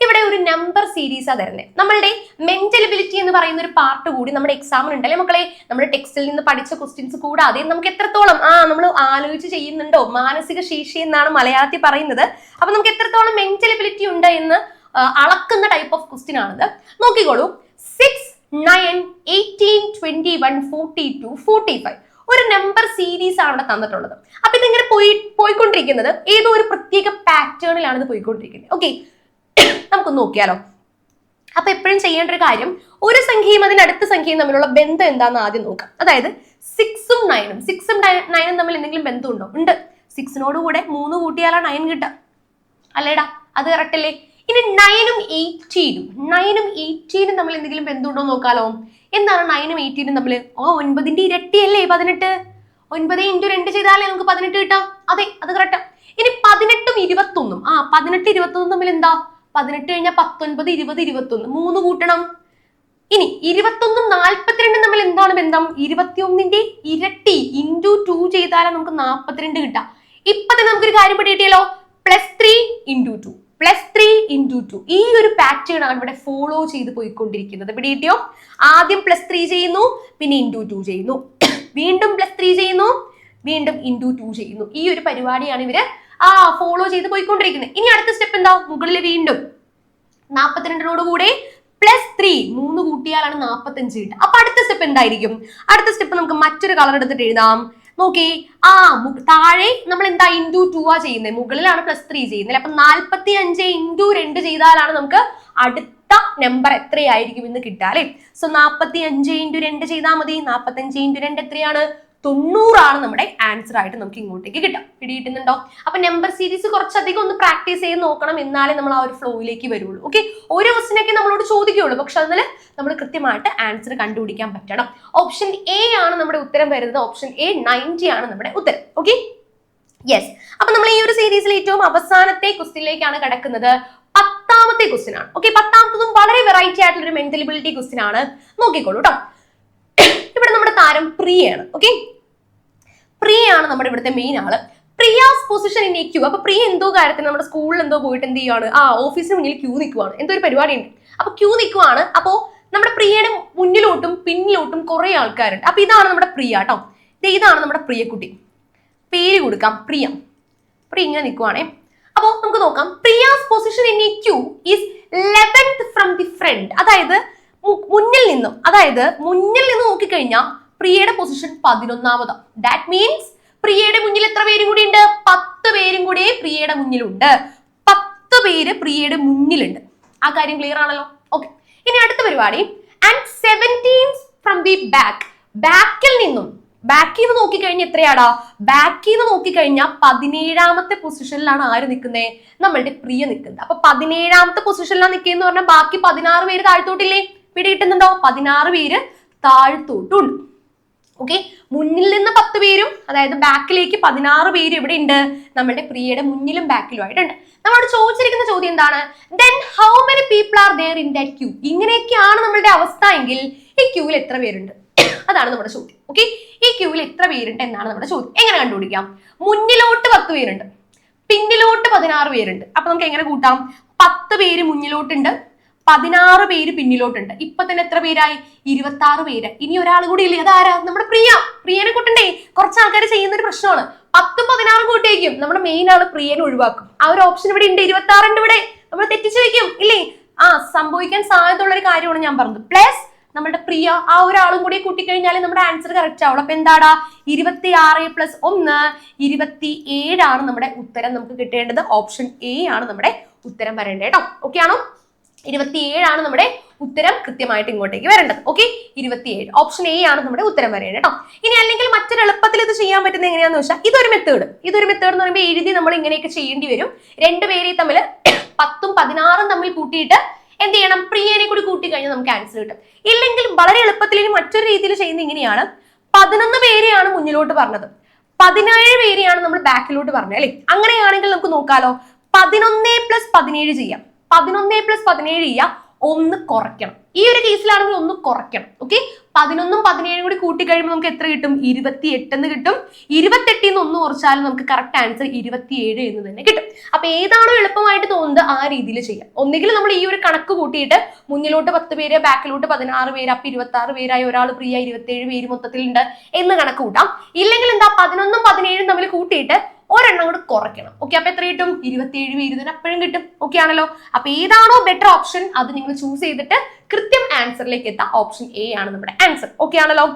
ഇവിടെ ഒരു നമ്പർ സീരീസാ തരുന്നത്. നമ്മളുടെ മെന്റൽ എബിലിറ്റി എന്ന് പറയുന്ന ഒരു പാർട്ട് കൂടി നമ്മുടെ എക്സാമിന് ഉണ്ടല്ലേ മക്കളെ. നമ്മുടെ ടെക്സ്റ്റിൽ നിന്ന് പഠിച്ച ക്വസ്റ്റ്യൻസ് കൂടാതെ നമുക്ക് എത്രത്തോളം നമ്മൾ ആലോചിച്ച് ചെയ്യുന്നുണ്ടോ, മാനസിക ശേഷി എന്നാണ് മലയാളത്തിൽ പറയുന്നത്. അപ്പൊ നമുക്ക് എത്രത്തോളം മെന്റൽ എബിലിറ്റി ഉണ്ട് എന്ന് അളക്കുന്ന ടൈപ്പ് ഓഫ് ക്വസ്റ്റ്യൻ ആണിത്. നോക്കിക്കോളൂ. 6, 9, 18, 21, 42, 45 ഒരു നമ്പർ സീരീസ് ആണ് ഇവിടെ തന്നിട്ടുള്ളത്. അപ്പൊ ഇതിങ്ങനെ പോയിക്കൊണ്ടിരിക്കുന്നത് ഏതോ ഒരു പ്രത്യേക പാറ്റേണിലാണ് ഇത് പോയിക്കൊണ്ടിരിക്കുന്നത്. ഓക്കെ, നമുക്കൊന്ന് നോക്കിയാലോ. അപ്പൊ എപ്പോഴും ചെയ്യേണ്ട ഒരു കാര്യം, ഒരു സംഖ്യയും അതിനടുത്ത സംഖ്യയും തമ്മിലുള്ള ബന്ധം എന്താണെന്ന് ആദ്യം നോക്കാം. അതായത് 6ഉം 9ഉം തമ്മിൽ എന്തെങ്കിലും ബന്ധമുണ്ടോ? ഉണ്ട്. 6നോട് കൂടെ 3 കൂട്ടിയാലാണ് 9 കിട്ടുക അല്ലേടാ? അത് കറക്റ്റ് അല്ലേ? ഇനി 9ഉം 18ഉം തമ്മിൽ എന്തെങ്കിലും ബന്ധമുണ്ടോ നോക്കാലോ. എന്താണ് 9ഉം 18ഉം തമ്മിൽ? 9ന്റെ ഇരട്ടിയല്ലേ 18. 9 × 2 ചെയ്താലേ നമുക്ക് 18 കിട്ടാം. അതെ, അത് കറക്റ്റാ. ഇനി 18ഉം 21ഉം 18 21 തമ്മിൽ എന്താ? 18 കഴിഞ്ഞാൽ 19 20 21 3 കൂട്ടണം. ഇനി 21ഉം 42ഉം തമ്മിൽ എന്താണ് ബന്ധം? 21ന്റെ ഇരട്ടി × 2 ചെയ്താലേ നമുക്ക് 42 കിട്ടാം. ഇപ്പൊ തന്നെ നമുക്കൊരു കാര്യം പിടികിട്ടിയല്ലോ. +3 × 2 +3 × 2 ഈ ഒരു പാറ്റേൺ ആണ് ഇവിടെ ഫോളോ ചെയ്ത് പോയിക്കൊണ്ടിരിക്കുന്നത്. പിടികിട്ടിയോ? ആദ്യം +3 ചെയ്യുന്നു, പിന്നെ × 2 ചെയ്യുന്നു, വീണ്ടും +3 ചെയ്യുന്നു, വീണ്ടും × 2 ചെയ്യുന്നു. ഈ ഒരു പരിപാടിയാണ് ഇവര് ഫോളോ ചെയ്ത് പോയിക്കൊണ്ടിരിക്കുന്നത്. ഇനി അടുത്ത സ്റ്റെപ്പ് എന്താ? മുകളിൽ വീണ്ടും 42നോട് കൂടെ +3 3 കൂട്ടിയാലാണ് 45 കിട്ടുക. അപ്പൊ അടുത്ത സ്റ്റെപ്പ് എന്തായിരിക്കും? അടുത്ത സ്റ്റെപ്പ് നമുക്ക് മറ്റൊരു കളർ എടുത്തിട്ട് എഴുതാം. നോക്കി, താഴെ നമ്മൾ എന്താ × 2 ആ ചെയ്യുന്നത്, മുകളിലാണ് +3 ചെയ്യുന്നത്. അപ്പൊ 45 × 2 ചെയ്താലാണ് നമുക്ക് അടുത്ത നമ്പർ എത്രയായിരിക്കും എന്ന് കിട്ടുക അല്ലെ. സോ 45 × 2 ചെയ്താൽ മതി. 45 × 2 എത്രയാണ്? 90 ആണ് നമ്മുടെ ആൻസർ ആയിട്ട് നമുക്ക് ഇങ്ങോട്ടേക്ക് കിട്ടാം. പിടികിട്ടുന്നുണ്ടോ? അപ്പൊ നമ്പർ സീരീസ് കുറച്ചധികം ഒന്ന് പ്രാക്ടീസ് ചെയ്ത് നോക്കണം, എന്നാലേ നമ്മൾ ആ ഒരു ഫ്ലോയിലേക്ക് വരുള്ളൂ. ഓക്കെ, ഓരോ ക്വസ്റ്റിനൊക്കെ നമ്മളോട് ചോദിക്കുകയുള്ളൂ, പക്ഷെ അതിൽ നമ്മൾ കൃത്യമായിട്ട് ആൻസർ കണ്ടുപിടിക്കാൻ പറ്റണം. ഓപ്ഷൻ എ ആണ് നമ്മുടെ ഉത്തരം വരുന്നത്. ഓപ്ഷൻ എ 90 ആണ് നമ്മുടെ ഉത്തരം. Okay, yes. അപ്പൊ നമ്മൾ ഈ ഒരു സീരീസിൽ ഏറ്റവും അവസാനത്തെ ക്വസ്റ്റിനിലേക്കാണ് കിടക്കുന്നത്. 10ാമത്തെ ക്വസ്റ്റ്യൻ ആണ്. ഓക്കെ, 10ാമത്തതും വളരെ വെറൈറ്റി ആയിട്ടുള്ള ഒരു മെന്റൽ എബിലിറ്റി ക്വസ്റ്റ്യൻ ആണ്. നോക്കിക്കോളൂ കേട്ടോ. ഇവിടെ നമ്മുടെ താരം പ്രിയയാണ്. ഓക്കെ, പ്രിയയാണ് നമ്മുടെ ഇവിടുത്തെ മെയിൻ ആള്. Priya's position in a queue. അപ്പൊ പ്രിയ എന്തോ കാര്യത്തിന് നമ്മുടെ സ്കൂളിൽ എന്തോ പോയിട്ട് എന്ത് ചെയ്യുവാണ്? ഓഫീസിന് മുന്നിൽ ക്യൂ നിൽക്കുവാണ്. എന്തോ ഒരു പരിപാടി ഉണ്ട്. അപ്പൊ ക്യൂ നിൽക്കുവാണ്. അപ്പോ നമ്മുടെ പ്രിയയുടെ മുന്നിലോട്ടും പിന്നിലോട്ടും കുറെ ആൾക്കാരുണ്ട്. അപ്പൊ ഇതാണ് നമ്മുടെ പ്രിയ കേട്ടോ. ഇതാണ് നമ്മുടെ പ്രിയക്കുട്ടി. പേര് കൊടുക്കാം പ്രിയ. പ്രിയ ഇങ്ങനെ നിൽക്കുവാണേ. അപ്പോ നമുക്ക് നോക്കാം. Priya's position in a queue is 11th from the front. അതായത് മുന്നിൽ നിന്ന് നോക്കിക്കഴിഞ്ഞാൽ പ്രിയയുടെ പൊസിഷൻ 11ാമതാണ്. ദാറ്റ് മീൻസ് പ്രിയയുടെ മുന്നിൽ എത്ര പേരും കൂടി ഉണ്ട്? 10 പേരും കൂടി പ്രിയയുടെ മുന്നിലുണ്ട്. 10 പേര് പ്രിയയുടെ മുന്നിലുണ്ട്. ആ കാര്യം ക്ലിയർ ആണല്ലോ. ഓക്കെ, ഇനി അടുത്ത പരിപാടി. And 17 from the back. ബാക്കിൽ നിന്ന് നോക്കിക്കഴിഞ്ഞാൽ എത്രയാടാ? ബാക്കിൽ നിന്ന് നോക്കിക്കഴിഞ്ഞാൽ 17ാമത്തെ പൊസിഷനിലാണ് ആര് നിൽക്കുന്നത്? നമ്മളുടെ പ്രിയ നിൽക്കുന്നത്. അപ്പൊ 17ാമത്തെ പൊസിഷനിലാണ് നിൽക്കുന്നത് പറഞ്ഞാൽ ബാക്കി 16 പേര് താഴ്ത്തോട്ടില്ലേ? പിടികിട്ടുന്നുണ്ടോ? 16 പേര് താഴ്ത്തോട്ടുണ്ട്. ഓക്കെ, മുന്നിൽ നിന്ന് 10 പേരും, അതായത് ബാക്കിലേക്ക് 16 പേര് ഇവിടെ ഉണ്ട്. നമ്മുടെ പ്രിയയുടെ മുന്നിലും ബാക്കിലും ആയിട്ടുണ്ട്. നമ്മളോട് ചോദിച്ചിരിക്കുന്ന ചോദ്യം എന്താണ്? Then how many people are there in that queue. ഇങ്ങനെയൊക്കെയാണ് നമ്മളുടെ അവസ്ഥ എങ്കിൽ ഈ ക്യൂവിൽ എത്ര പേരുണ്ട്? അതാണ് നമ്മുടെ ചോദ്യം. ഓക്കെ, ഈ ക്യൂവിൽ എത്ര പേരുണ്ട് എന്നാണ് നമ്മുടെ ചോദ്യം. എങ്ങനെ കണ്ടുപിടിക്കാം? മുന്നിലോട്ട് 10 പേരുണ്ട്, പിന്നിലോട്ട് 16 പേരുണ്ട്. അപ്പൊ നമുക്ക് എങ്ങനെ കൂട്ടാം? 10 പേര് മുന്നിലോട്ടുണ്ട്, 16 പേര് പിന്നിലോട്ടുണ്ട്. ഇപ്പൊ തന്നെ എത്ര പേരായി? 26 പേര്. ഇനി ഒരാൾ കൂടി ഇല്ലേ? അതാരാ? നമ്മുടെ പ്രിയനെ കൂട്ടണ്ടേ? കുറച്ച് ആൾക്കാർ ചെയ്യുന്ന ഒരു പ്രശ്നമാണ്. 10ഉം 16ഉം കൂട്ടിയേക്കും. നമ്മുടെ മെയിൻ ആള് പ്രിയനെ ഒഴിവാക്കും. ആ ഒരു ഓപ്ഷൻ ഇവിടെ ഉണ്ട്. 26 ഉണ്ട് ഇവിടെ. നമ്മൾ തെറ്റിച്ചു വെക്കും ഇല്ലേ? സംഭവിക്കാൻ സാധ്യതയുള്ള ഒരു കാര്യമാണ് ഞാൻ പറഞ്ഞത്. പ്ലസ് നമ്മുടെ പ്രിയ ആ ഒരാളും കൂടി കൂട്ടിക്കഴിഞ്ഞാൽ നമ്മുടെ ആൻസർ കറക്റ്റ് ആവുള്ളൂ. അപ്പൊ എന്താടാ? 26 + 1 27 ആണ് നമ്മുടെ ഉത്തരം നമുക്ക് കിട്ടേണ്ടത്. ഓപ്ഷൻ എ ആണ് നമ്മുടെ ഉത്തരം വരേണ്ടത് കേട്ടോ. ഓക്കെ ആണോ? 27 നമ്മുടെ ഉത്തരം കൃത്യമായിട്ട് ഇങ്ങോട്ടേക്ക് വരേണ്ടത്. ഓക്കെ, 27 ഓപ്ഷൻ എ ആണ് നമ്മുടെ ഉത്തരം വരേണ്ടത് കേട്ടോ. ഇനി അല്ലെങ്കിൽ മറ്റൊരു എളുപ്പത്തിൽ ഇത് ചെയ്യാൻ പറ്റുന്നത് എങ്ങനെയാന്ന് വെച്ചാൽ ഇതൊരു മെത്തേഡ് എന്ന് പറയുമ്പോൾ എഴുതി നമ്മൾ ഇങ്ങനെയൊക്കെ ചെയ്യേണ്ടി വരും. രണ്ടുപേരെയും തമ്മിൽ 10ഉം 16ഉം തമ്മിൽ കൂട്ടിയിട്ട് എന്ത് ചെയ്യണം, പ്രിയനെ കൂടി കൂട്ടി കഴിഞ്ഞാൽ നമുക്ക് ആൻസർ കിട്ടും. ഇല്ലെങ്കിൽ വളരെ എളുപ്പത്തിൽ ഇനി മറ്റൊരു രീതിയിൽ ചെയ്യുന്നത് ഇങ്ങനെയാണ്. 11 പേരെയാണ് മുന്നിലോട്ട് പറഞ്ഞത്, 17 പേരെയാണ് നമ്മൾ ബാക്കിലോട്ട് പറഞ്ഞത് അല്ലെ. അങ്ങനെയാണെങ്കിൽ നമുക്ക് നോക്കാലോ, 11 + 17 ചെയ്യാം. 11 + 17 ചെയ്യാം, 1 കുറയ്ക്കണം. ഈ ഒരു കേസിലാണെങ്കിൽ 1 കുറയ്ക്കണം. ഓക്കെ, 11ഉം 17ഉം കൂടി കൂട്ടി കഴിയുമ്പോൾ നമുക്ക് എത്ര കിട്ടും? 28 എന്ന് കിട്ടും. 28ൽ നിന്ന് 1 കുറച്ചാലും നമുക്ക് കറക്റ്റ് ആൻസർ 27 എന്ന് തന്നെ കിട്ടും. അപ്പൊ ഏതാണോ എളുപ്പമായിട്ട് തോന്നുന്നത് ആ രീതിയിൽ ചെയ്യാം. ഒന്നുകിൽ നമ്മൾ ഈ ഒരു കണക്ക് കൂട്ടിയിട്ട് മുന്നിലോട്ട് 10 പേര്, ബാക്കിലോട്ട് 16 പേര്, അപ്പൊ 26 പേരായി, ഒരാൾ പ്രിയ, 27 പേര് മൊത്തത്തിലുണ്ട് എന്ന് കണക്ക് കൂട്ടാം. ഇല്ലെങ്കിൽ എന്താ, 11ഉം 17ഉം തമ്മിൽ കൂട്ടിയിട്ട് ഒരെണ്ണം കൂടെ കുറയ്ക്കണം. ഓക്കെ, അപ്പൊ എത്ര കിട്ടും? 27 പേര് തന്നെ അപ്പോഴും കിട്ടും. ഓക്കെ ആണല്ലോ? അപ്പൊ ഏതാണോ ബെറ്റർ ഓപ്ഷൻ അത് നിങ്ങൾ ചൂസ് ചെയ്തിട്ട് കൃത്യം ആൻസറിലേക്ക് എത്താം. ഓപ്ഷൻ എ ആണ് നമ്മുടെ ആൻസർ. ഓക്കെ ആണല്ലോ?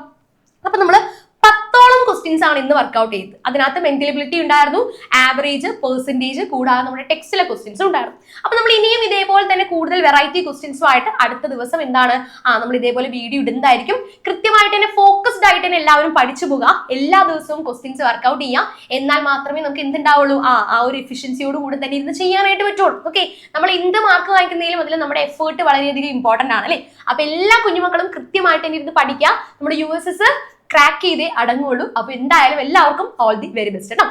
അപ്പൊ നമ്മള് 10ഓളം ക്വസ്റ്റ്യൻസ് ആണ് ഇന്ന് വർക്ക്ഔട്ട് ചെയ്തത്. അതിനകത്ത് മെന്റൽ എബിലിറ്റി ഉണ്ടായിരുന്നു, ആവറേജ്, പെർസെന്റേജ്, കൂടാതെ നമ്മുടെ ടെക്സ്റ്റിലെ ക്വസ്റ്റ്യൻസ് ഉണ്ടായിരുന്നു. അപ്പൊ നമ്മൾ ഇനിയും ഇതേപോലെ തന്നെ കൂടുതൽ വെറൈറ്റി ക്വസ്റ്റ്യൻസുമായിട്ട് അടുത്ത ദിവസം എന്താണ് നമ്മൾ ഇതേപോലെ വീഡിയോ ഇടുന്നതായിരിക്കും. കൃത്യമായിട്ട് തന്നെ ഫോക്കസ്ഡ് ആയിട്ട് തന്നെ എല്ലാവരും പഠിച്ചു പോകുക. എല്ലാ ദിവസവും ക്വസ്റ്റ്യൻസ് വർക്ക്ഔട്ട് ചെയ്യാം. എന്നാൽ മാത്രമേ നമുക്ക് എന്തുണ്ടാവുള്ളൂ, ആ ഒരു എഫിഷ്യൻസിയോട് കൂടി തന്നെ ഇരുന്ന് ചെയ്യാനായിട്ട് പറ്റുള്ളൂ. ഓക്കെ, നമ്മൾ എന്ത് മാർക്ക് വാങ്ങിക്കുന്നതിലും അതിൽ നമ്മുടെ എഫേർട്ട് വളരെയധികം ഇമ്പോർട്ടന്റ് ആണ് അല്ലേ. അപ്പൊ എല്ലാ കുഞ്ഞുമക്കളും കൃത്യമായിട്ട് തന്നെ ഇരുന്ന് പഠിക്കുക. നമ്മുടെ USS ക്രാക്ക് ചെയ്തേ അടങ്ങുള്ളൂ. അപ്പൊ എന്തായാലും എല്ലാവർക്കും ഓൾ ദി വെരി ബെസ്റ്റ് കേട്ടോ.